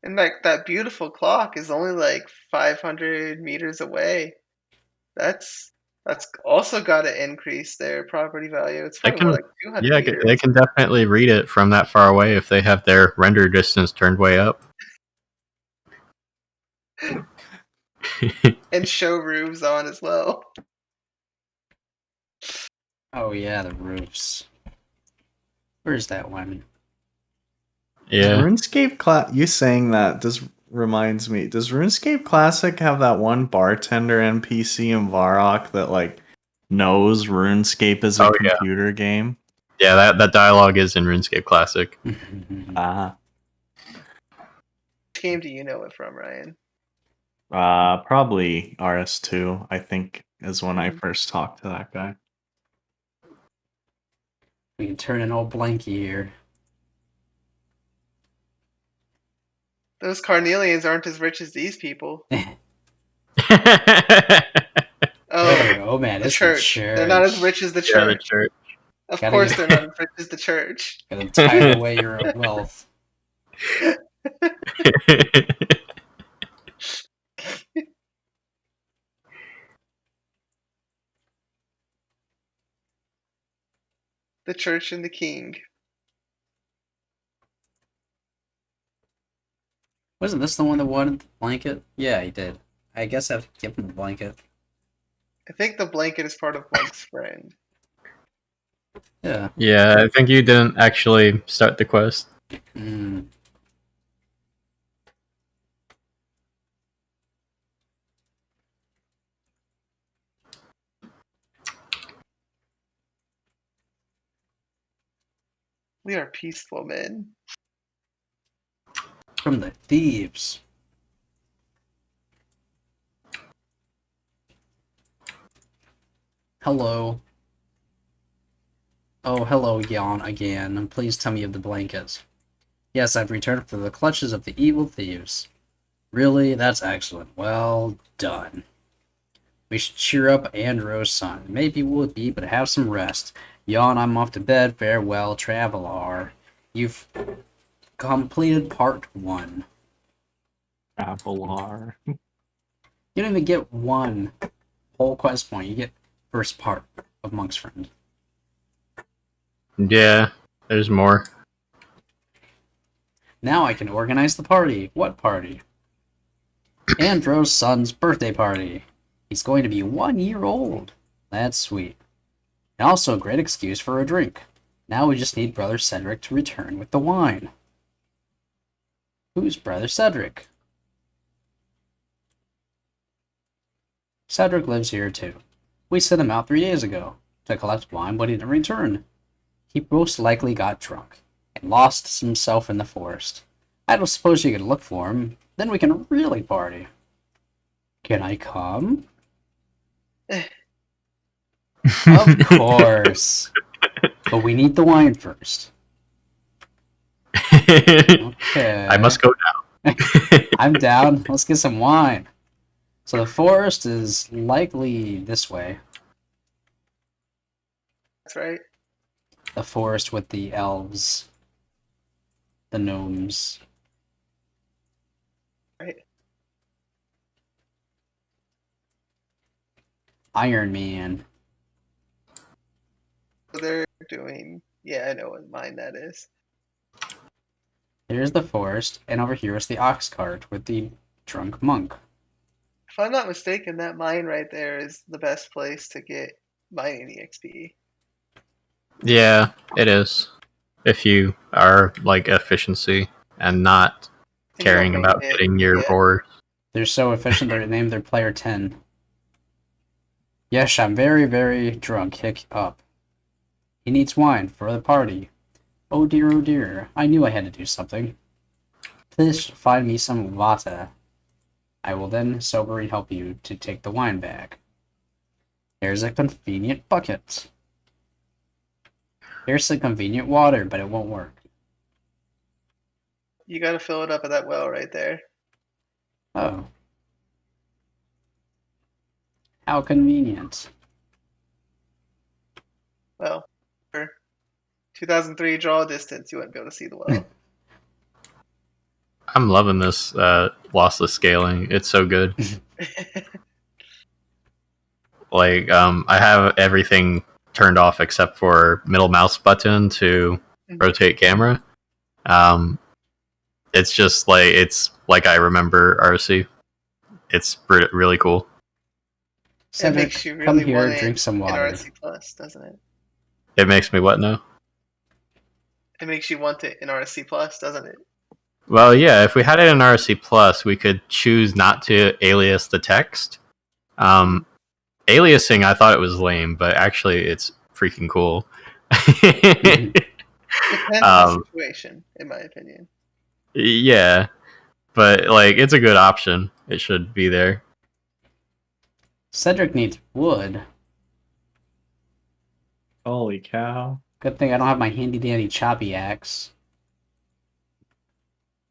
And like that beautiful clock is only like 500 meters away. That's also got to increase their property value. It's They probably more can, like 200 yeah, meters. they can definitely read it from that far away if they have their render distance turned way up. And show roofs on as well. Oh yeah, the roofs. Where's that one? Yeah. RuneScape you saying that reminds me. Does RuneScape Classic have that one bartender NPC in Varrock that like knows RuneScape is a Oh, yeah. computer game? Yeah, that dialogue is in RuneScape Classic. Ah. Which game do you know it from, Ryan? Probably RS2, I think, is when I first talked to that guy. We can turn an old blankie here. Those carnelians aren't as rich as these people. Oh man, The it's church. the They're not as church. rich as the Yeah, the church. church. Of Gotta course, get- they're not as rich as the church. Gotta tire away your wealth. The church and the king. Wasn't this the one that wanted the blanket? Yeah, he did. I guess I have to give him the blanket. I think the blanket is part of Monk's friend. Yeah. Yeah, I think you didn't actually start the quest. Mm. We are peaceful men. From the thieves. Hello. Oh, hello, Yawn again. Please tell me of the blankets. Yes, I've returned from the clutches of the evil thieves. Really? That's excellent. Well done. We should cheer up Andrew's son. Maybe we'll be, but have some rest. Yawn, I'm off to bed. Farewell, traveler. You've completed part 1. Traveler. You don't even get one whole quest point. You get first part of Monk's Friend. Yeah, there's more. Now I can organize the party. What party? Andrew's son's birthday party. He's going to be 1 year old. That's sweet. And also a great excuse for a drink. Now we just need Brother Cedric to return with the wine. Who's Brother Cedric? Cedric lives here too. We sent him out 3 days ago to collect wine, but he didn't return. He most likely got drunk and lost himself in the forest. I don't suppose you could look for him. Then we can really party. Can I come? Of course. But we need the wine first. Okay. I must go now. I'm down. Let's get some wine. So the forest is likely this way. That's right. The forest with the elves. the gnomes. Right. Iron Man. So they're doing. Yeah, I know what mine that is. Here's the forest, and over here is the ox cart with the drunk monk. If I'm not mistaken, that mine right there is the best place to get mining EXP. Yeah, it is. If you are like efficiency and not And you don't caring main about it, getting your yeah. ores. They're so efficient they named their player 10. Yes, I'm very, very drunk. Hick up. He needs wine for the party. Oh dear, I knew I had to do something. Please find me some water. I will then soberly help you to take the wine back. Here's a convenient bucket. Here's some convenient water, but it won't work. You gotta fill it up at that well right there. Oh. How convenient. Well, for 2003 draw distance, you wouldn't be able to see the well. I'm loving this lossless scaling. It's so good. Like, I have everything turned off except for middle mouse button to rotate camera. It's just like I remember RSC. It's really cool. It makes Cedric, you come really here, want it drink some in water. RSC Plus, doesn't it? It makes me what now? It makes you want it in RSC Plus, doesn't it? Well, yeah. If we had it in RSC Plus, we could choose not to alias the text. Aliasing, I thought it was lame, but actually, it's freaking cool. Depends on the situation, in my opinion. Yeah, but like, it's a good option. It should be there. Cedric needs wood. Holy cow. Good thing I don't have my handy dandy choppy axe.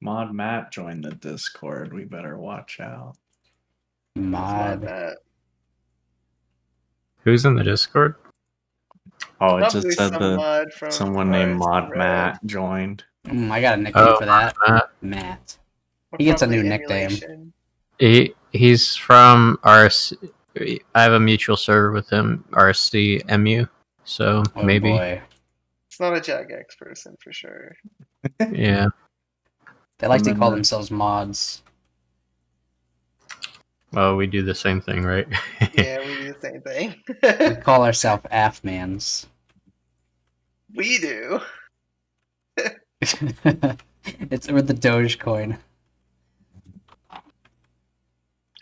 Mod Matt joined the Discord. We better watch out. Mod. Who's in the Discord? Oh, it Probably just said some that mod from someone named RSC Mod Red. Matt joined. I got a nickname for that. Matt. Or He gets a probably new nickname. emulation. He's from RSC. I have a mutual server with him, RSC MU. So Oh maybe. boy. It's not a Jagex person for sure. Yeah. They like to call Remember- themselves mods. Well, we do the same thing, right? Yeah, we do the same thing. We call ourselves AFMans. We do. It's with the Dogecoin.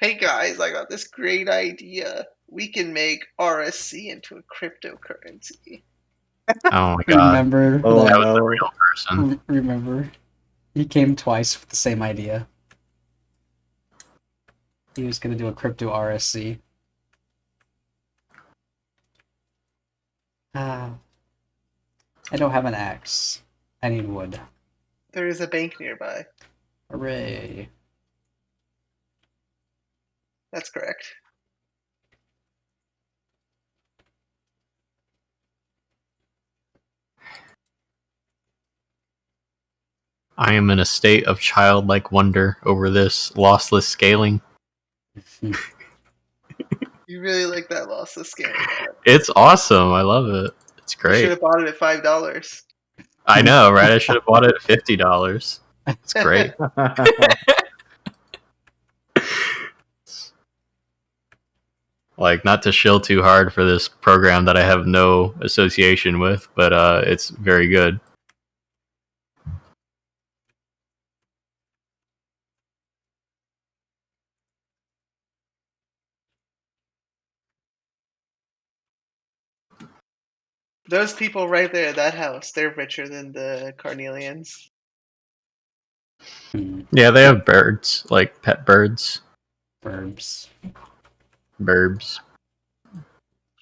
Hey guys, I got this great idea. We can make RSC into a cryptocurrency. Oh my god. Remember? Oh, That was no. a real person. Remember? He came twice with the same idea. He was gonna do a crypto RSC. I don't have an axe. I need wood. There is a bank nearby. Hooray. That's correct. I am in a state of childlike wonder over this lossless scaling. You really like that lossless scaling. It's awesome. I love it. It's You should great. have bought it at $5. I know, right? I should have bought it at $50. It's great. Like, not to shill too hard for this program that I have no association with, but it's very good. Those people right there at that house, they're richer than the Carnelians. Yeah, they have birds, like pet birds. Burbs. Burbs.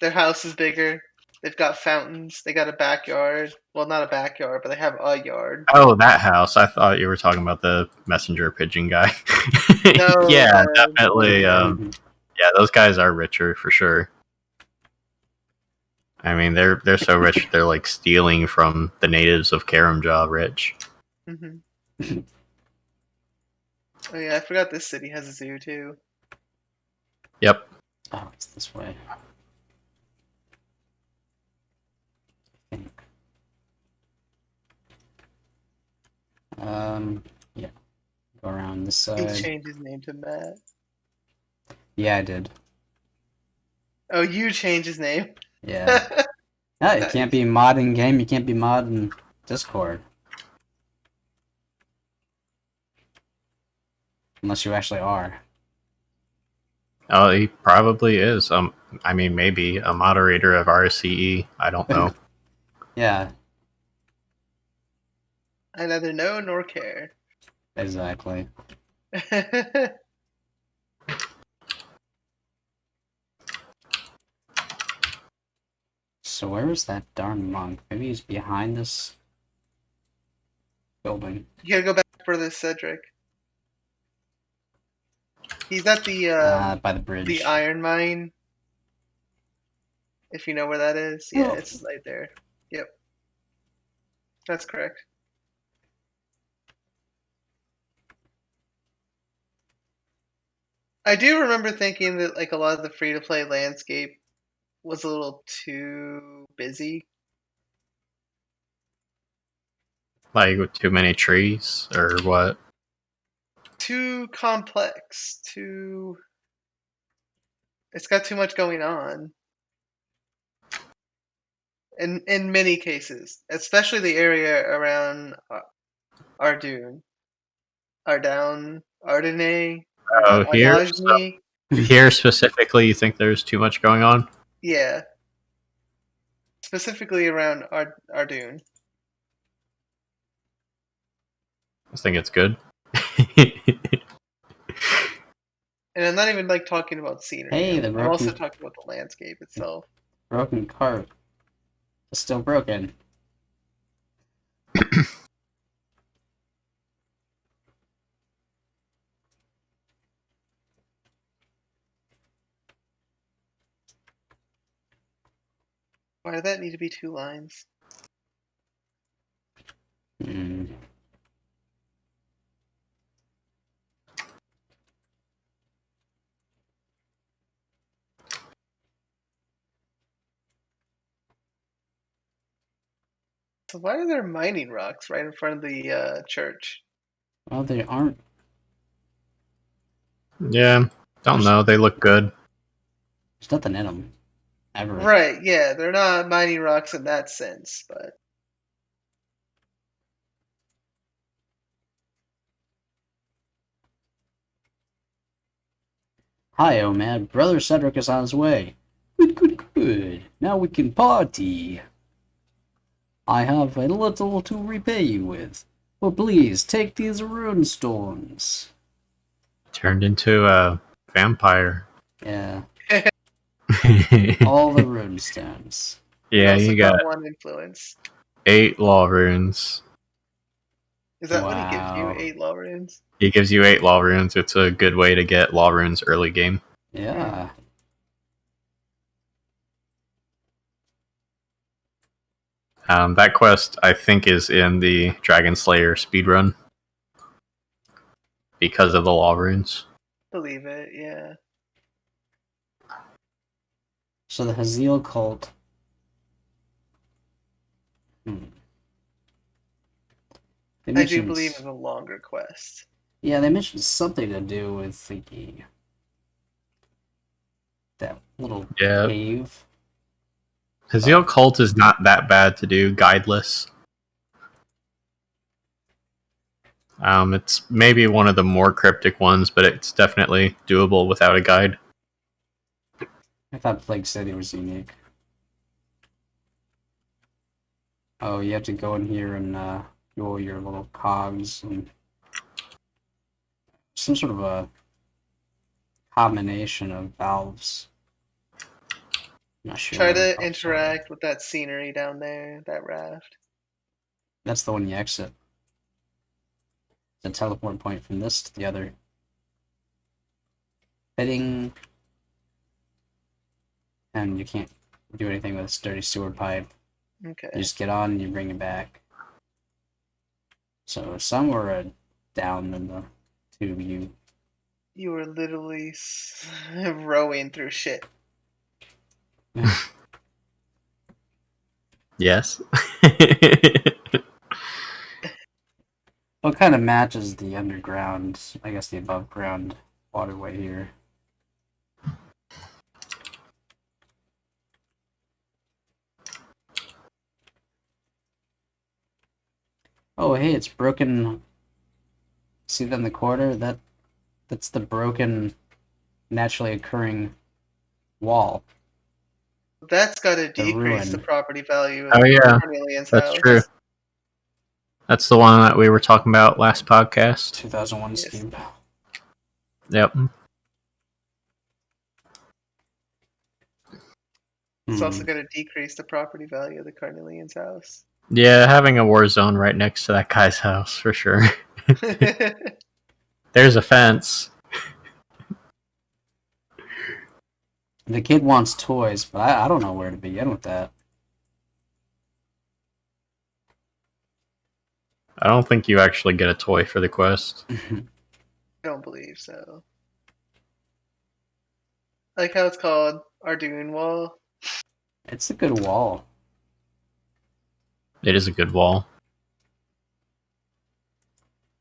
Their house is bigger. They've got fountains. They got a backyard. Well, not a backyard, but they have a yard. Oh, that house. I thought you were talking about the messenger pigeon guy. No, Yeah, the- definitely. Yeah, those guys are richer for sure. I mean, they're so rich. They're like stealing from the natives of Karamja rich. Hmm. Oh yeah, I forgot this city has a zoo too. Yep. Oh, it's this way. I think. Yeah. Go around this He side. changed his name to Matt. Yeah, I did. Oh, you changed his name. Yeah. Yeah, you can't be mod in game. You can't be mod in Discord. Unless you actually are. Oh, he probably is. I mean, maybe a moderator of RSCE. I don't know. Yeah, I neither know nor care. exactly. So where is that darn monk? Maybe he's behind this building. You gotta go back further, Cedric. He's at By the bridge. the iron mine. If you know where that is, yeah, Oh. it's right there. Yep, that's correct. I do remember thinking that like a lot of the free to play landscape was a little too busy. Like with too many trees or what? Too complex, too. It's got too much going on. In many cases, especially the area around Ardoon, Ardown, Ardenne, Oh, here. So Ardajni. here specifically, you think there's too much going on? Yeah, specifically around Ardoon. I think it's good. And I'm not even like talking about scenery. Hey, the I'm also broken talking about the landscape itself. cart is still broken. Why did that need to be 2 lines? Hmm. So why are there mining rocks right in front of the church? Well, they aren't. Yeah, don't know. They look good. There's nothing in them. Ever. Right, yeah, they're not mining rocks in that sense, but Hi, oh man. Brother Cedric is on his way. Good, good, good. Now we can party. I have a little to repay you with. Well, please take these rune stones. Turned into a vampire. Yeah, Yeah, all the rune stones. he also you got 1 influence. 8 law runes. Is that what he gives you? Wow. 8 law runes? He gives you 8 law runes. It's a good way to get law runes early game. Yeah. That quest, I think, is in the Dragon Slayer speedrun because of the law runes. Believe it, yeah. So the Hazeel Cult. Hmm. They I do mentioned, believe it's a longer quest. yeah, they mentioned something to do with that little Yeah. cave. Hazeel Cult is not that bad to do guideless. It's maybe one of the more cryptic ones, but it's definitely doable without a guide. I thought Plague City was unique. Oh, you have to go in here and fuel your little cogs and some sort of a combination of valves. I'm not sure Try what the to valves are. interact with that scenery down there, that raft. That's the one you exit. The teleport point from this to the other. Heading. And you can't do anything with this dirty sewer pipe. Okay. You just get on and you bring it back. So somewhere down in the tube, You were literally rowing through shit. Yes. what kind of matches the underground, I guess the above ground waterway here? Oh, hey, it's broken. See that in the corner? That's the broken, naturally occurring wall. That's got to The decrease the ruin. property value of Oh, yeah. Cornelian's That's house. true. That's the one that we were talking about last podcast. 2001 Yes. Steam. Yep. It's also going to decrease the property value of the Carnelian's house. Yeah, having a war zone right next to that guy's house, for sure. There's a fence. The kid wants toys, but I don't know where to begin with that. I don't think you actually get a toy for the quest. I don't believe so. Like how it's called Ardoon Wall. It's a good wall. It is a good wall.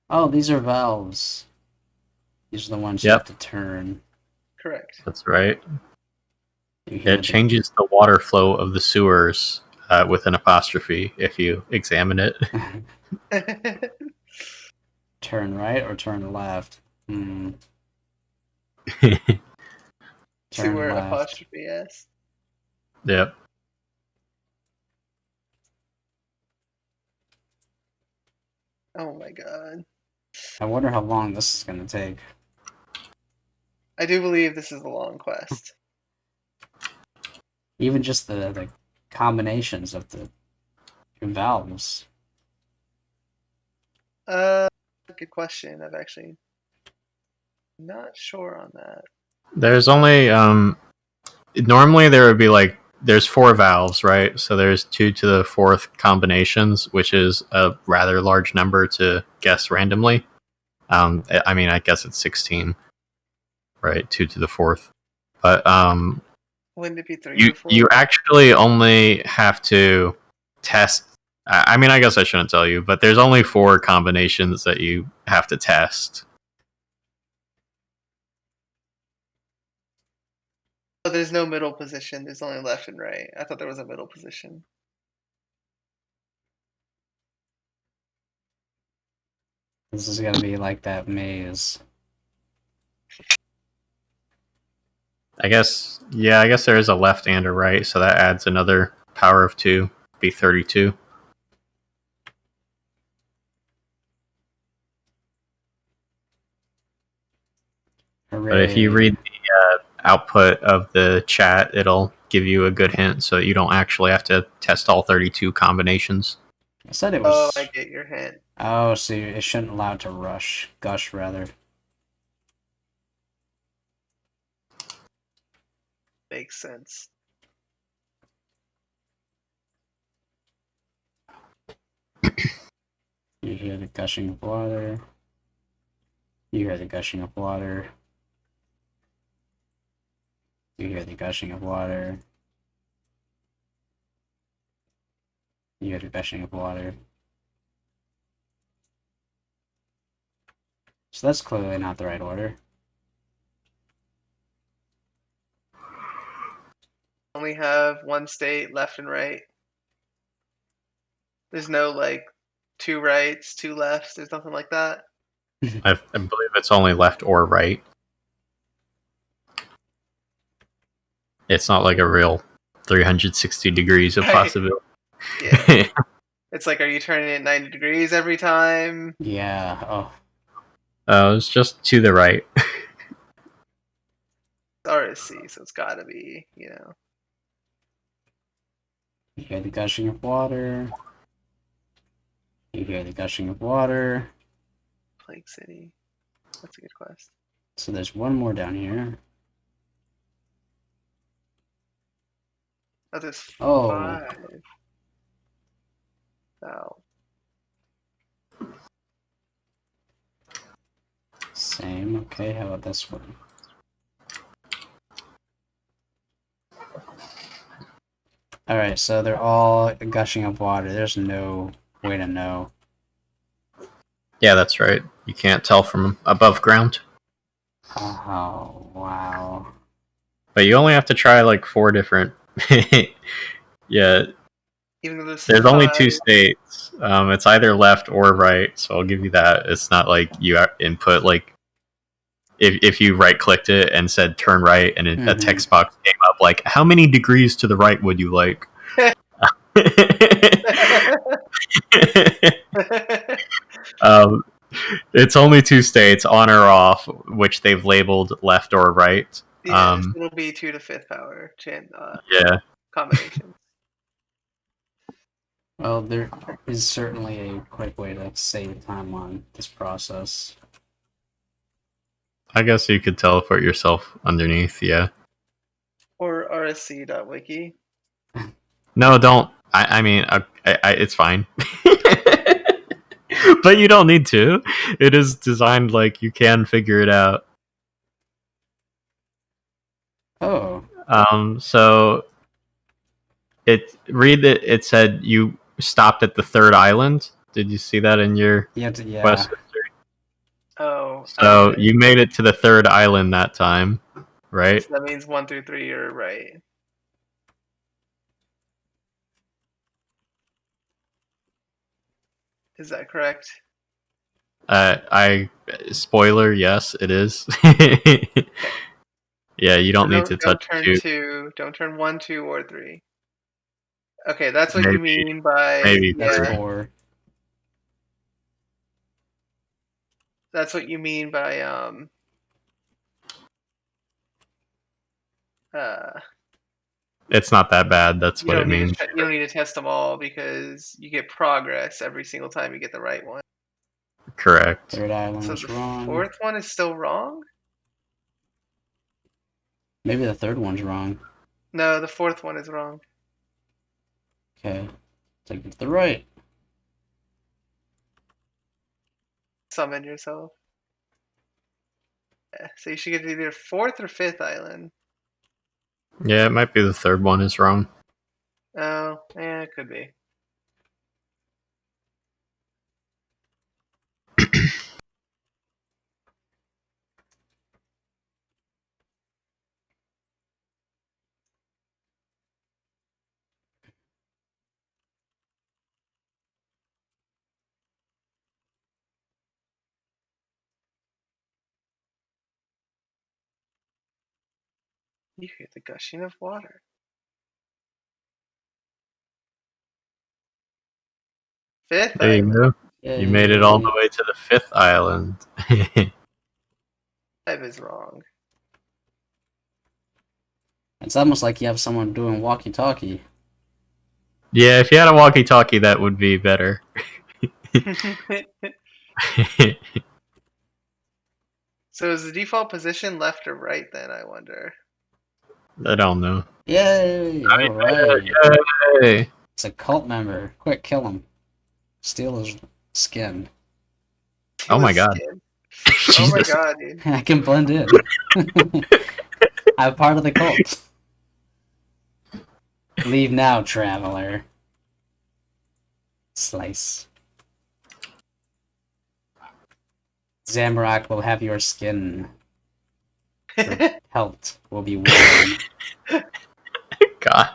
Oh, these are valves. These are the ones you Yep. have to turn. Correct. That's right. You hear It changes the water flow of the sewers with an apostrophe if you examine it. Turn right or turn left? Turn Sewer left. apostrophe S. Yep. Oh my god. I wonder how long this is going to take. I do believe this is a long quest. Even just the combinations of the valves. Good question. I've actually not sure on that. There's only normally there would be like there's 4 valves, right? So there's 2 to the 4th combinations, which is a rather large number to guess randomly. I mean, I guess it's 16, right? 2 to the 4th. But Wouldn't it be 3 you to 4? you actually only have to test. I mean, I guess I shouldn't tell you, but there's only 4 combinations that you have to test. Oh, there's no middle position. There's only left and right. I thought there was a middle position. This is going to be like that maze. I guess, yeah, I guess there is a left and a right, so that adds another power of 2, be 32. Hooray. But if you read the output of the chat, it'll give you a good hint so that you don't actually have to test all 32 combinations. I said it Oh, was... I get your hint. Oh, so it shouldn't allow it to gush rather. Makes sense. You hear the gushing of water. You hear the gushing of water. You hear the gushing of water. You hear the gushing of water. So that's clearly not the right order. Only have one state left and right. There's no like 2 rights, 2 lefts. There's nothing like that. I believe it's only left or right. It's not like a real 360 degrees of Right. possibility. Yeah. It's like, are you turning it 90 degrees every time? Yeah, oh. It's just to the right. It's RSC, so it's gotta be, you know. You hear the gushing of water. You hear the gushing of water. Plague City. That's a good quest. So there's one more down here. Oh, there's 5. Oh. Wow. Okay, how about this one? Alright, so they're all gushing up water. There's no way to know. Yeah, that's right. You can't tell from above ground. Oh, wow. But you only have to try like 4 different. Yeah, Even though there's only 2 five. states. It's either left or right, so I'll give you that. It's not like you input like if you right clicked it and said turn right, and a text box came up like how many degrees to the right would you like? It's only 2 states, on or off, which they've labeled left or right. Yeah, it'll be 2 to 5th power Yeah. combinations. Well, there is certainly a quick way to save time on this process. I guess you could teleport yourself underneath, yeah. Or rsc.wiki. No, don't. I mean, it's fine. But you don't need to. It is designed like you can figure it out. Oh. So it said you stopped at the 3rd island. Did you see that in your quest history? Oh. So you made it to the 3rd island that time, right? So that means 1 through 3 are right. Is that correct? Spoiler, yes, it is. Yeah, you don't need to touch turn 2. 2. Don't turn 1, 2, or 3. Okay, that's what Maybe- you mean by maybe That's three. 4. That's what you mean by It's not that bad. That's what it means. You don't need to test them all because you get progress every single time you get the right one. Correct. 3rd island So was the wrong. 4th one is still wrong? Maybe the 3rd one's wrong. No, the 4th one is wrong. Okay. Take it to the right. Summon yourself. Yeah, so you should get to either 4th or 5th island. Yeah, it might be the 3rd one is wrong. Oh, yeah, it could be. You hear the gushing of water. Fifth There you island. go. You made it all the way to the 5th island. 5 is wrong. It's almost like you have someone doing walkie-talkie. Yeah, if you had a walkie-talkie, that would be better. So is the default position left or right then, I wonder? I don't know. Yay! Alright. Yay! It's a cult member. Quick, kill him. Steal his skin. Oh my god. Skin. Oh my god, dude. I can blend in. I'm part of the cult. Leave now, traveler. Slice. Zamorak will have your skin. Your pelt will be warm. God.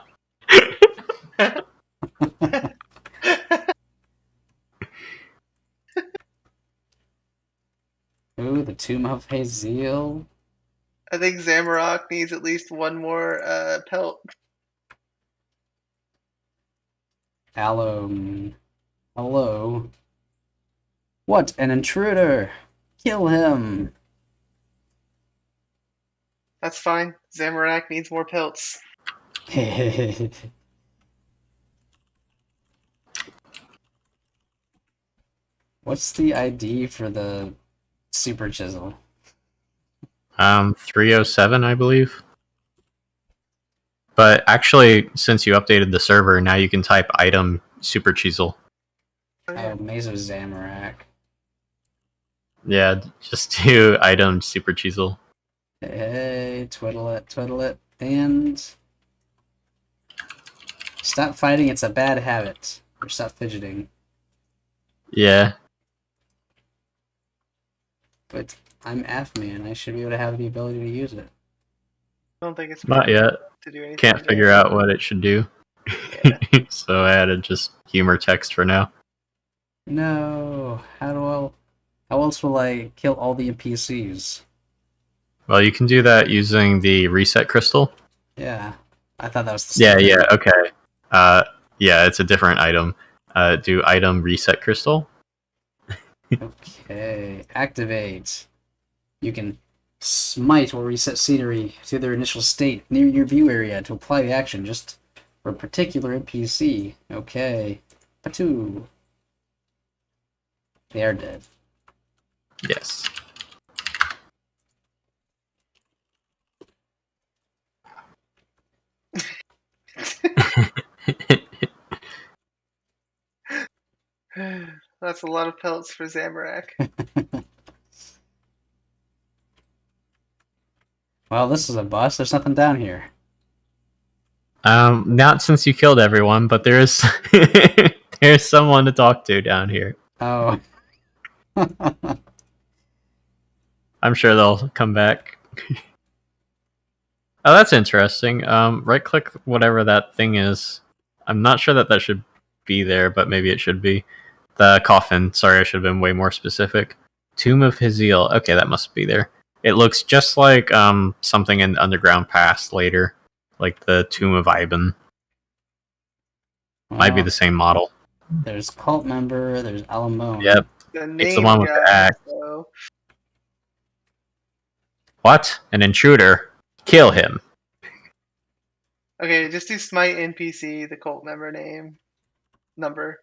Ooh, the Tomb of Hazeel. I think Zamorak needs at least one more pelt. Alum. Hello. What an intruder! Kill him! That's fine. Zamorak needs more pelts. What's the ID for the super chisel? 307, I believe. But actually, since you updated the server, now you can type item super chisel. Oh, yeah. Oh, Maze of Zamorak. Yeah, just do item super chisel. Hey, twiddle it, and stop fighting. It's a bad habit. Or stop fidgeting. Yeah. But I'm AFMan. I should be able to have the ability to use it. I don't think it's Not yet. to do anything. Can't figure out what it should do. Yeah. So I added just humor text for now. No. How else will I kill all the NPCs? Well, you can do that using the reset crystal. Yeah. I thought that was the Yeah, okay. Yeah, it's a different item. Do item reset crystal. Okay. Activate. You can smite or reset scenery to their initial state near your view area to apply the action just for a particular NPC. Okay. Patoo. They are dead. Yes. That's a lot of pelts for Zamorak. Well, this is a bust. There's nothing down here. Not since you killed everyone, but there's there's someone to talk to down here. Oh. I'm sure they'll come back. Oh, that's interesting. Right click whatever that thing is. I'm not sure that should be there, but maybe it should be. The coffin. Sorry, I should have been way more specific. Tomb of Hazeel. Okay, that must be there. It looks just like something in Underground Past later, like the Tomb of Iban. Might be the same model. There's cult member. There's Alamone. Yep. It's the one with the axe. So... What? An intruder? Kill him. Okay, just do smite NPC, the cult member number.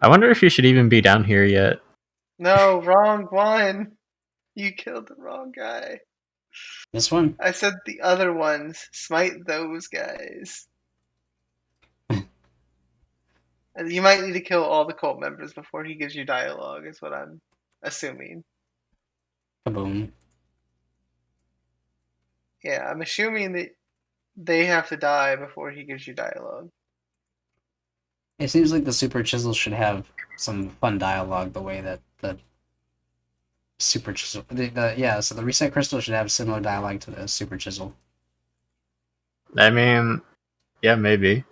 I wonder if you should even be down here yet. No, wrong one. You killed the wrong guy. This one? I said the other ones. Smite those guys. And you might need to kill all the cult members before he gives you dialogue, is what I'm assuming. Kaboom. Yeah, I'm assuming that they have to die before he gives you dialogue. It seems like the Super Chisel should have some fun dialogue the way that the Super Chisel... so the Reset Crystal should have similar dialogue to the Super Chisel. I mean, yeah, maybe.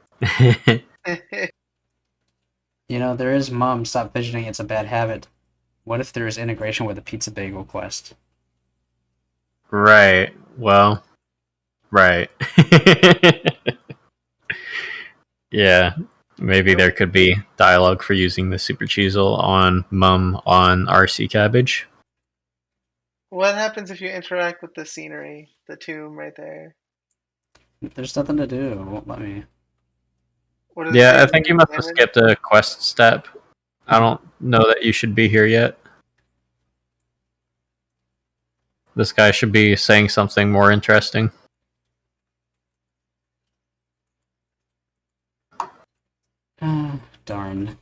You know, there is Mom, stop fidgeting, it's a bad habit. What if there is integration with the Pizza Bagel quest? Right. Well, right. Yeah, maybe there could be dialogue for using the Super Chisel on Mum on RC Cabbage. What happens if you interact with the scenery, the tomb right there? There's nothing to do. It won't let me. Yeah, I think you must have skipped a quest step. I don't know that you should be here yet. This guy should be saying something more interesting. Ah, darn.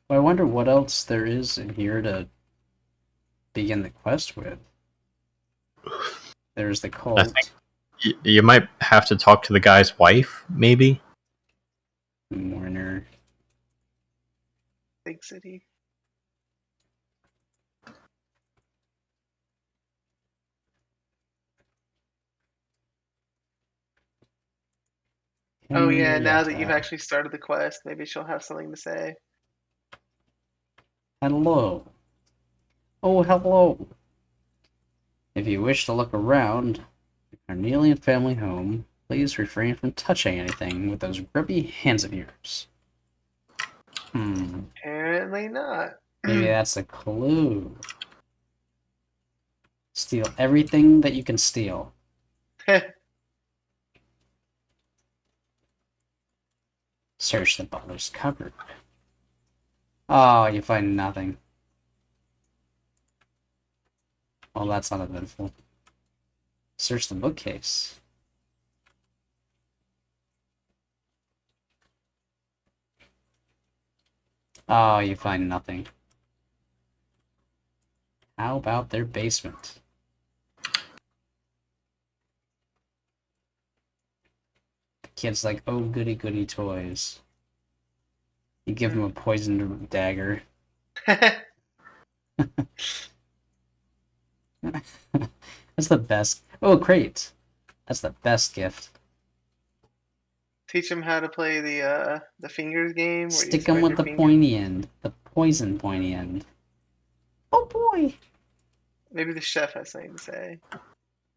Well, I wonder what else there is in here to begin the quest with. There's the cult. I think you might have to talk to the guy's wife, maybe? Mourner. Big city. Oh yeah, now that you've actually started the quest, maybe she'll have something to say. Hello. Oh, hello. If you wish to look around the Carnelian family home, please refrain from touching anything with those grubby hands of yours. Apparently not. Maybe that's a clue. Steal everything that you can steal. Search the butler's cupboard. Oh, you find nothing. Well, that's uneventful. Search the bookcase. Oh, you find nothing. How about their basement? The kid's like, oh, goody goody toys. You give him a poisoned dagger. That's the best. Oh, a crate. That's the best gift. Teach him how to play the fingers game. Where you Stick him spread with your the fingers. pointy end. The poison pointy end. Oh boy. Maybe the chef has something to say.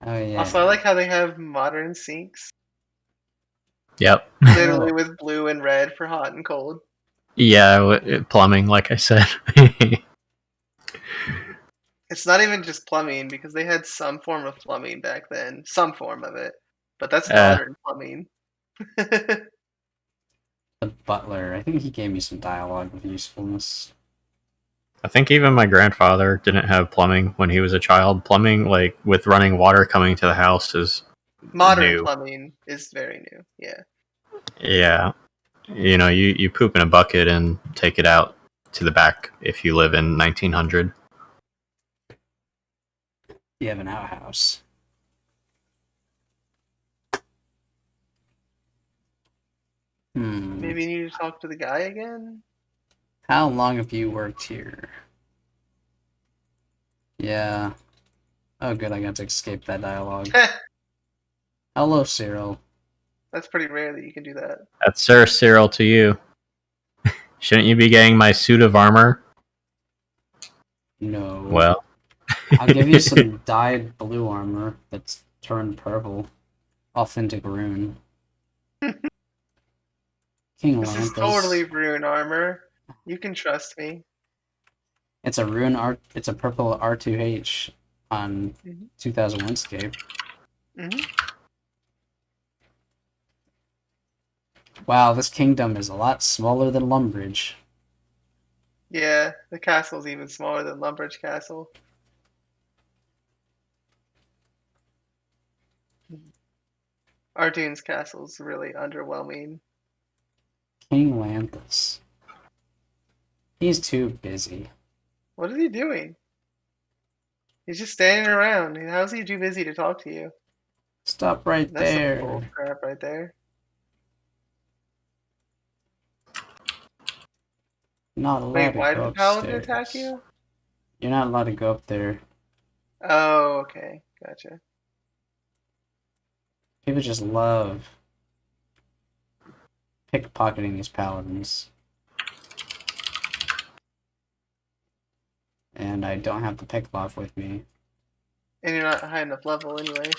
Oh yeah. Also, I like how they have modern sinks, Yep. literally with blue and red for hot and cold. Yeah, plumbing, like I said. It's not even just plumbing because they had some form of plumbing back then, some form of it, but that's modern plumbing. The butler. I think he gave me some dialogue of usefulness. I think even my grandfather didn't have plumbing when he was a child. Plumbing, like with running water coming to the house, is Modern new. plumbing is very new. Yeah. Yeah, you know, you poop in a bucket and take it out to the back if you live in 1900. You have an outhouse. Maybe you need to talk to the guy again? How long have you worked here? Yeah. Oh, good. I got to escape that dialogue. Hello, Cyril. That's pretty rare that you can do that. That's Sir Cyril to you. Shouldn't you be getting my suit of armor? No. Well, I'll give you some dyed blue armor that's turned purple. Authentic rune. King This is Lanthus. totally rune armor. You can trust me. It's a rune art. It's a purple R2H on 2000 RuneScape. Wow, this kingdom is a lot smaller than Lumbridge. Yeah, the castle's even smaller than Lumbridge Castle. Ardune's castle's really underwhelming. King Lanthus. He's too busy. What is he doing? He's just standing around. How's he too busy to talk to you? Stop right That's some there. bull crap right there. Not allowed Wait, to why go did the paladin upstairs. attack you? You're not allowed to go up there. Oh, okay. Gotcha. People just love pickpocketing these paladins. And I don't have the picklock with me. And you're not high enough level anyway.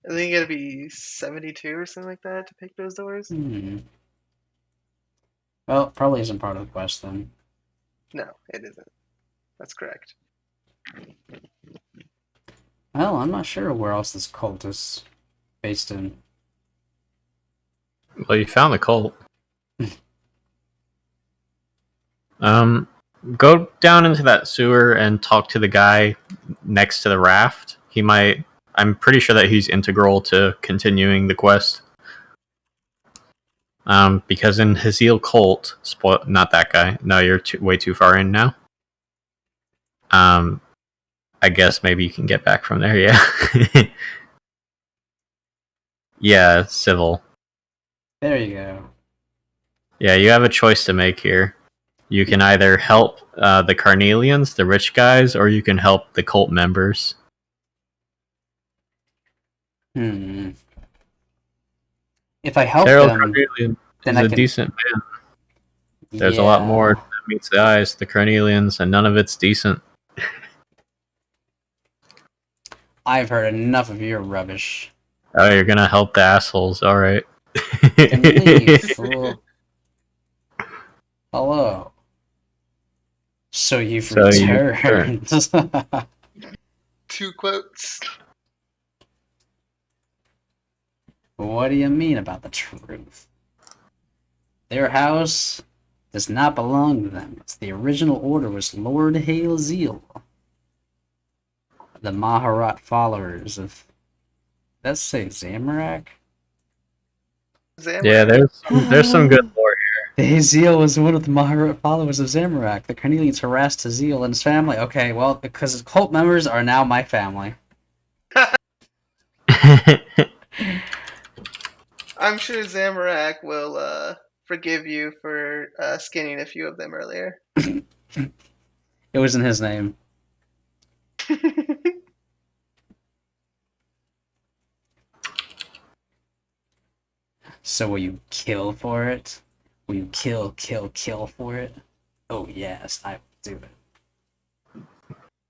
I think you gotta be 72 or something like that to pick those doors. Well, probably isn't part of the quest then. No, it isn't. That's correct. Well, I'm not sure where else this cult is based in. well, you found the cult. Go down into that sewer and talk to the guy next to the raft. He might. I'm pretty sure that he's integral to continuing the quest. Because in Hazeel Cult, not that guy. No, you're way too far in now. I guess maybe you can get back from there. Yeah. Yeah, civil. There you go. Yeah, you have a choice to make here. You can either help the Carnelians, the rich guys, or you can help the cult members. If I help Cyril them, Carnelian then is I a can... decent man. There's a lot more that meets the eyes, the Carnelians, and none of it's decent. I've heard enough of your rubbish. Oh, you're gonna help the assholes, alright. Then leave, fool. Hello. So you've returned. 2 quotes. What do you mean about the truth? Their house does not belong to them. It's the original order was Lord Hazeel. the Maharat followers of. Let's say Zamorak? Yeah, there's some good lore The Hazeel was one of the Maharat followers of Zamorak. The Carnelians harassed Hazeel and his family. Okay, well, because his cult members are now my family. here. I'm sure Zamorak will forgive you for skinning a few of them earlier. It was in his name. So will you kill for it? Will you kill for it? Oh yes, I will do it.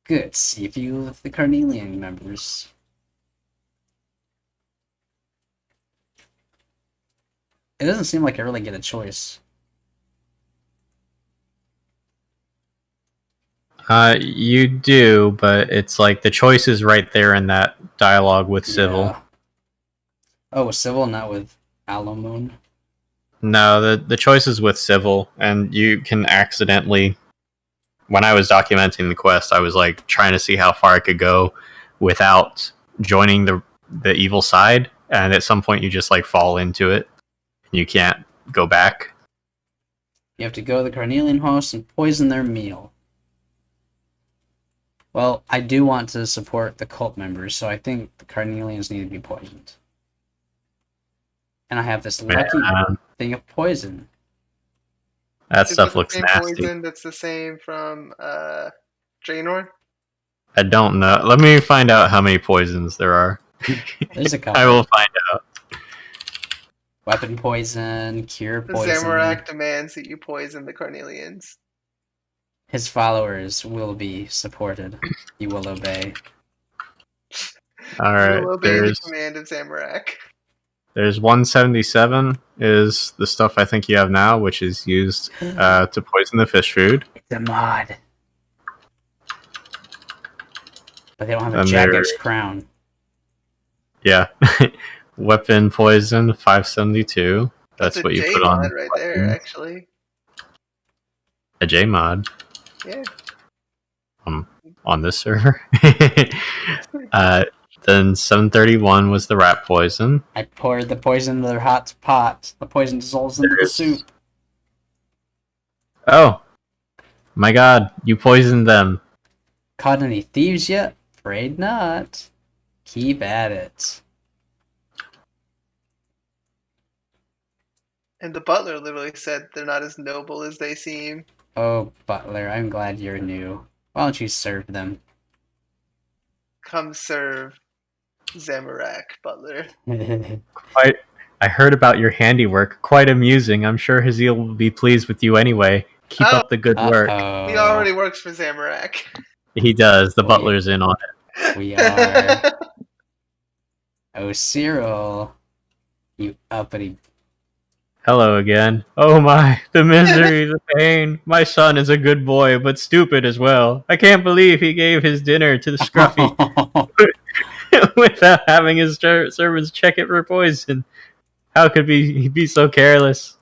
Good, see if you with the Carnelian members. It doesn't seem like I really get a choice. You do, but it's like the choice is right there in that dialogue with Civil. Yeah. Oh, with Civil, not with Alamoon. No, the choice is with Civil, and you can accidentally. When I was documenting the quest, I was like trying to see how far I could go without joining the evil side, and at some point you just like fall into it. You can't go back. You have to go to the Carnelian host and poison their meal. Well, I do want to support the cult members, so I think the Carnelians need to be poisoned. And I have this lucky thing of poison. That Is stuff it the looks same nasty. poison that's the same from Draenor? I don't know. Let me find out how many poisons there are. There's a couple. I will find out. Weapon poison, cure The poison. Zamorak demands that you poison the Carnelians. His followers will be supported. He will obey. All You right, will obey the command of Zamorak. there's 177 is the stuff I think you have now, which is used to poison the fish food. It's a mod. But they don't have a And Jagex crown. Yeah. Weapon poison 572. That's a what you J put on mod right there, weapons. actually. A J mod. Yeah. On this server. Then 731 was the rat poison. I poured the poison into their hot pot. The poison dissolves into the soup. Oh, my God! You poisoned them. Caught any thieves yet? Afraid not. Keep at it. And the butler literally said they're not as noble as they seem. Oh, Butler, I'm glad you're new. Why don't you serve them? Come serve Zamorak, butler. I heard about your handiwork. Quite amusing. I'm sure Hazeel will be pleased with you anyway. Keep up the good work. He already works for Zamorak. He does. The butler's in on it. We are. Oh, Cyril. You uppity. Hello again. Oh my, the misery, the pain. My son is a good boy, but stupid as well. I can't believe he gave his dinner to the Scruffy without having his servants check it for poison. How could he be so careless?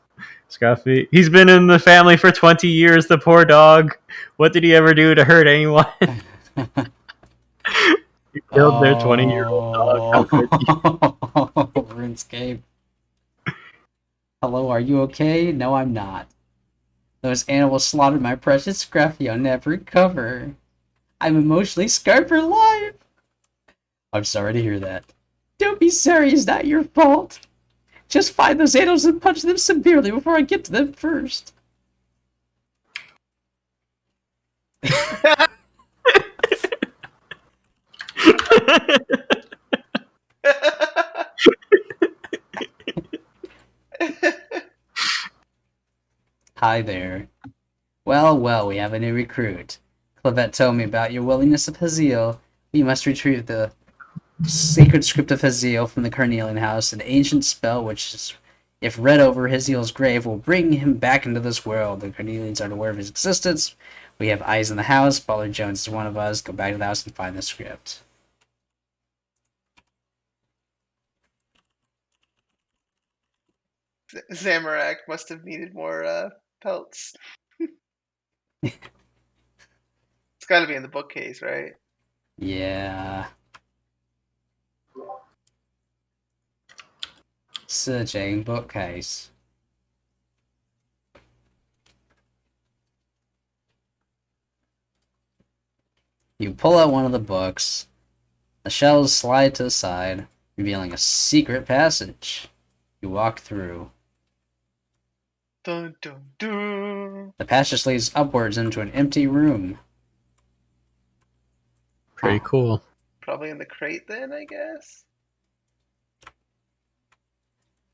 Scruffy. He's been in the family for 20 years, the poor dog. What did he ever do to hurt anyone? He killed their 20-year-old dog. How could he? RuneScape. Hello, are you okay? No, I'm not. Those animals slaughtered my precious Scruffy. I'll never recover. I'm emotionally scarred for life. I'm sorry to hear that. Don't be sorry, it's not your fault. Just find those animals and punch them severely before I get to them first. Hi there. Well, we have a new recruit. Clavette told me about your willingness of Hazeel. We must retrieve the sacred script of Hazeel from the Carnelian house, an ancient spell which, if read over Hazeel's grave, will bring him back into this world. The Carnelians aren't aware of his existence. We have eyes in the house. Butler Jones is one of us. Go back to the house and find the script. Zamorak must have needed more pelts. It's got to be in the bookcase, right? Yeah. Searching bookcase. You pull out one of the books. The shelves slide to the side, revealing a secret passage. You walk through. Dun dun dun. The passage leads upwards into an empty room. Pretty cool. Probably in the crate then, I guess.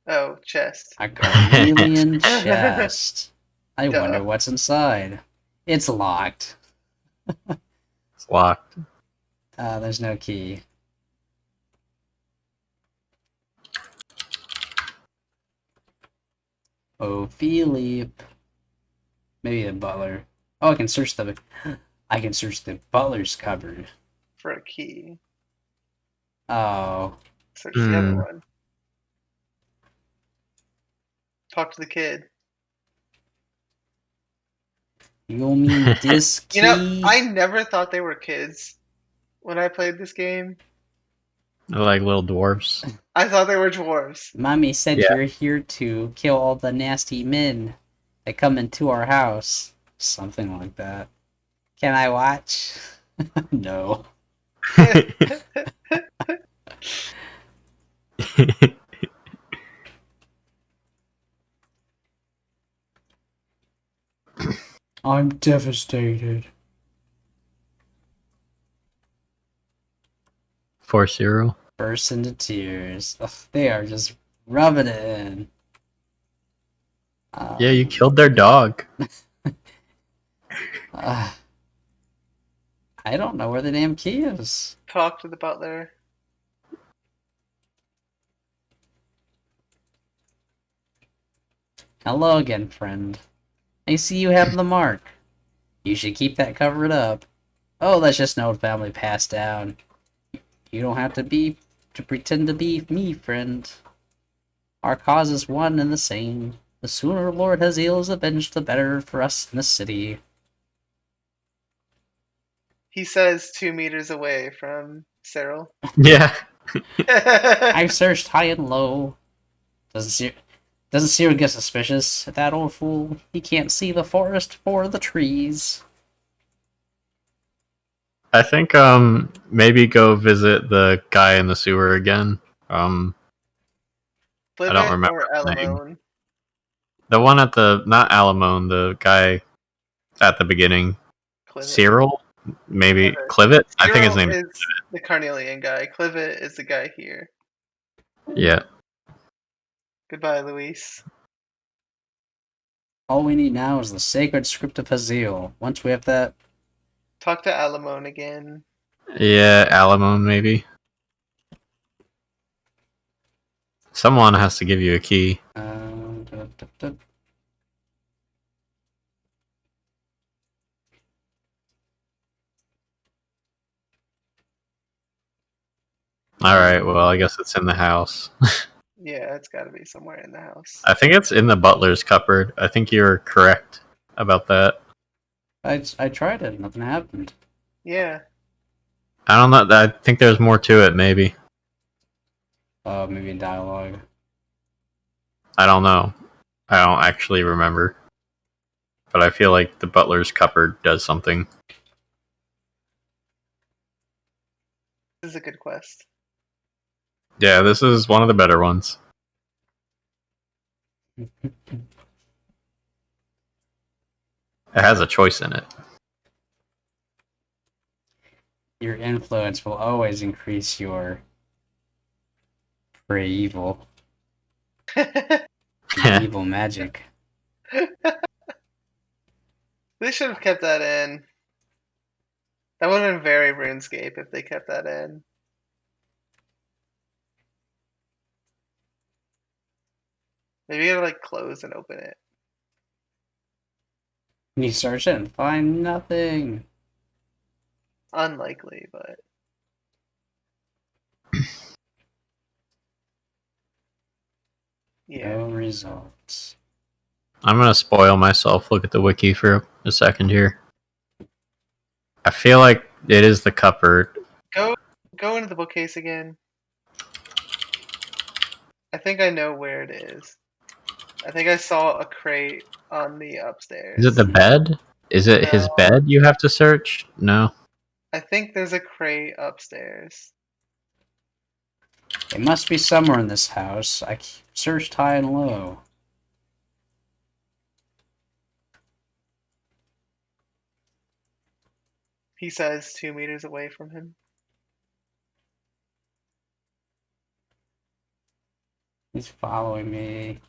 Oh, chest. A carnelian chest. I Duh. wonder what's inside. It's locked. It's locked. There's no key. Oh, Philippe. Maybe the butler. Oh, I can search the butler's cupboard. For a key. Oh, Search the other Hmm. one. Talk to the kid. you mean this key? You know, I never thought they were kids when I played this game. They're like little dwarves. I thought they were dwarves. Mommy said Yeah. you're here to kill all the nasty men that come into our house. Something like that. Can I watch? No. I'm devastated. 4-0. Burst into tears. Ugh, they are just rubbing it in. Yeah, you killed their dog. I don't know where the damn key is. Talk to the butler. Hello again, friend. I see you have the mark. You should keep that covered up. Oh, that's just an old family passed down. You don't have to pretend to be me, friend. Our cause is one and the same. The sooner Lord Hazeel is avenged, the better for us in the city. He says 2 meters away from Cyril. Yeah. I've searched high and low. Doesn't Cyril get suspicious? That old fool. He can't see the forest for the trees. I think maybe go visit the guy in the sewer again. I don't Flivet remember or his name. Alamone? The one at the not Alamone, the guy at the beginning. Clivet. Cyril? Maybe Clivet. Clivet? I think his Cyril name. is the Carnelian guy. Clivet is the guy here. Yeah. Goodbye, Luis. All we need now is the sacred script of Hazeel. Once we have that, Talk to Alamone again. Yeah, Alamone maybe. Someone has to give you a key. da, da, da. Alright, well, I guess it's in the house. Yeah, it's got to be somewhere in the house. I think it's in the butler's cupboard. I think you're correct about that. I tried it. Nothing happened. Yeah. I don't know. I think there's more to it, maybe. Maybe in dialogue. I don't know. I don't actually remember. But I feel like the butler's cupboard does something. This is a good quest. Yeah, this is one of the better ones. It has a choice in it. Your influence will always increase your pray evil. Evil magic. They should have kept that in. That would have been very RuneScape if they kept that in. Maybe you gotta like close and open it. You search it and find nothing. Unlikely, but yeah. No results. I'm gonna spoil myself. Look at the wiki for a second here. I feel like it is the cupboard, Go into the bookcase again. I think I know where it is. I think I saw a crate on the upstairs. Is it the bed? Is it his No. bed you have to search? No. I think there's a crate upstairs. It must be somewhere in this house. I searched high and low. He says 2 meters away from him. He's following me.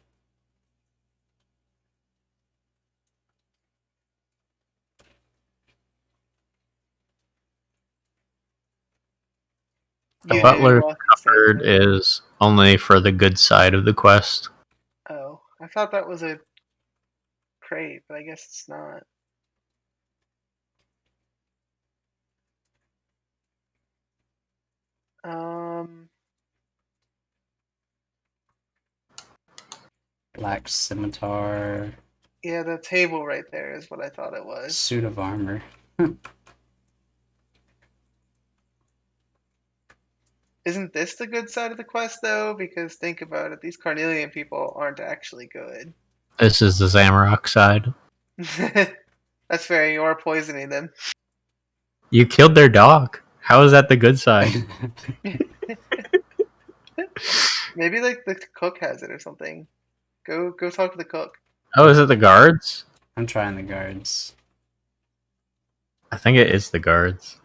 The You butler do walk the same cupboard way. is only for the good side of the quest. Oh, I thought that was a crate, but I guess it's not. Um, Black scimitar. yeah, the table right there is what I thought it was. Suit of armor. Isn't this the good side of the quest though? Because think about it, these Carnelian people aren't actually good. This is the Zamrock side. That's fair. You are poisoning them. You killed their dog. How is that the good side? Maybe like the cook has it or something. Go talk to the cook. Oh, is it the guards? I'm trying the guards. I think it is the guards.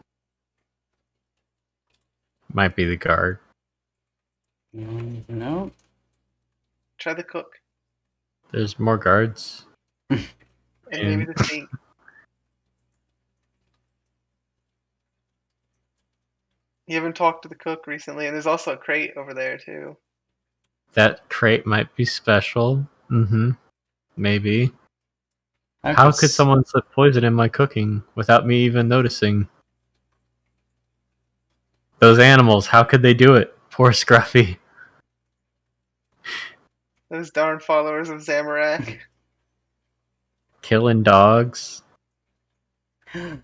Might be the guard. No. Try the cook. There's more guards. And maybe the sink. You haven't talked to the cook recently, and there's also a crate over there too. That crate might be special. Maybe. I How could could someone slip poison in my cooking without me even noticing? Those animals, how could they do it? Poor Scruffy. Those darn followers of Zamorak. Killing dogs.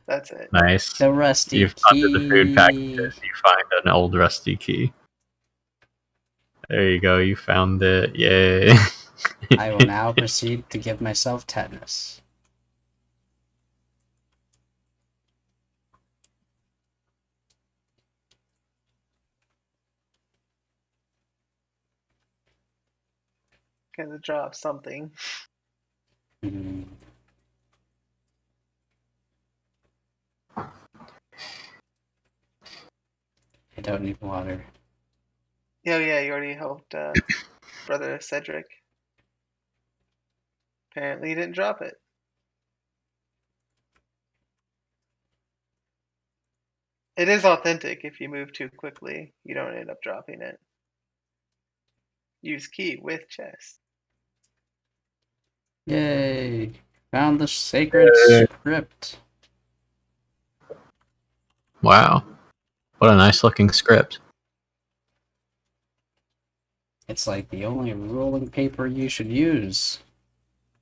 That's it. Nice. The rusty You've key. under the food packages. You find an old rusty key. There you go. You found it. Yay. I will now proceed to give myself tetanus. Gonna drop something. Hmm. I don't need water. Yeah, you already helped brother Cedric. Apparently you didn't drop it. It is authentic if you move too quickly. You don't end up dropping it. Use key with chest. Yay! Found the sacred script. Wow. What a nice looking script. It's like the only rolling paper you should use.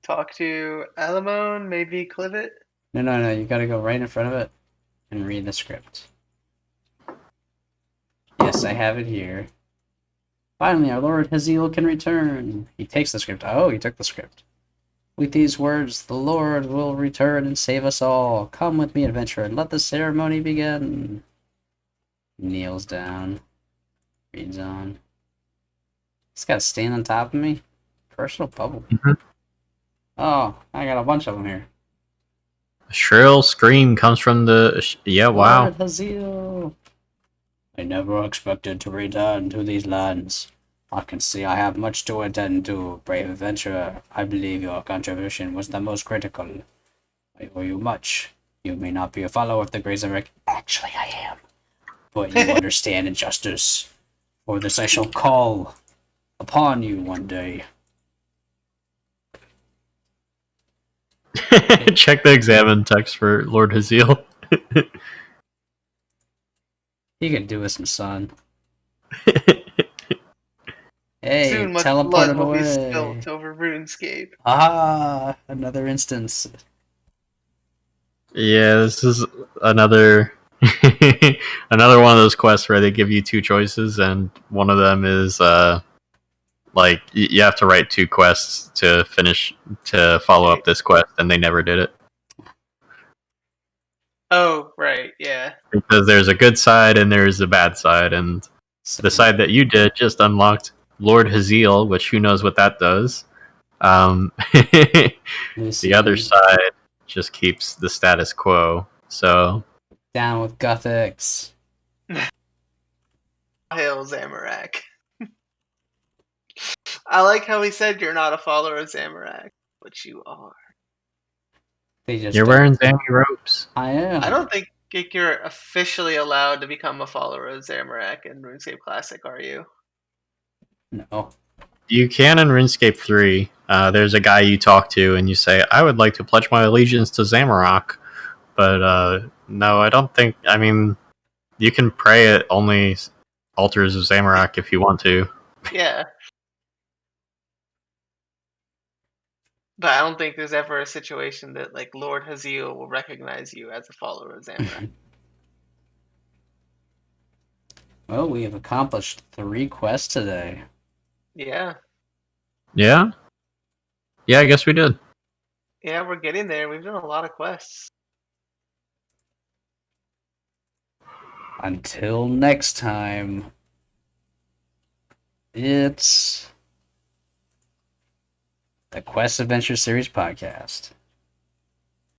Talk to Alamone, maybe Clivet. No, you gotta go right in front of it and read the script. Yes, I have it here. Finally, our Lord Hazeel can return. He takes the script. Oh, he took the script. With these words, the Lord will return and save us all. Come with me, adventurer, and let the ceremony begin. Kneels down. Reads on. He's got a stain on top of me. Personal bubble. Oh, I got a bunch of them here. A shrill scream comes from the... Yeah, wow. Lord Hazeel. I never expected to return to these lands. I can see I have much to attend to, brave adventurer. I believe your contribution was the most critical. I owe you much. You may not be a follower of the Grays of Rick. Actually, I am. But you understand injustice. For this I shall call upon you one day. Check the examine text for Lord Hazeel. He could do with some sun. Hey, Soon much teleported blood will away. be spilt over RuneScape. Ah, another instance. Yeah, this is another Another one of those quests where they give you two choices, and one of them is like you have to write two quests to follow up this quest, and they never did it Oh, right, yeah. because there's a good side and there's a bad side, and the side that you did just unlocked Lord Hazeel, which who knows what that does. The other side just keeps the status quo. So down with Gothics. Hail Zamorak. I like how he said you're not a follower of Zamorak, but you are. They just you're wearing Zammy ropes. I am. I don't think you're officially allowed to become a follower of Zamorak in RuneScape Classic, are you? No. You can in RuneScape 3. There's a guy you talk to, and you say, "I would like to pledge my allegiance to Zamorak," but no, I don't think. I mean, you can pray at only altars of Zamorak if you want to. Yeah. But I don't think there's ever a situation that like Lord Hazeel will recognize you as a follower of Zamorak. Well, we have accomplished 3 quests today. Yeah. Yeah? Yeah, I guess we did. Yeah, we're getting there. We've done a lot of quests. Until next time, it's the Quest Adventure Series podcast.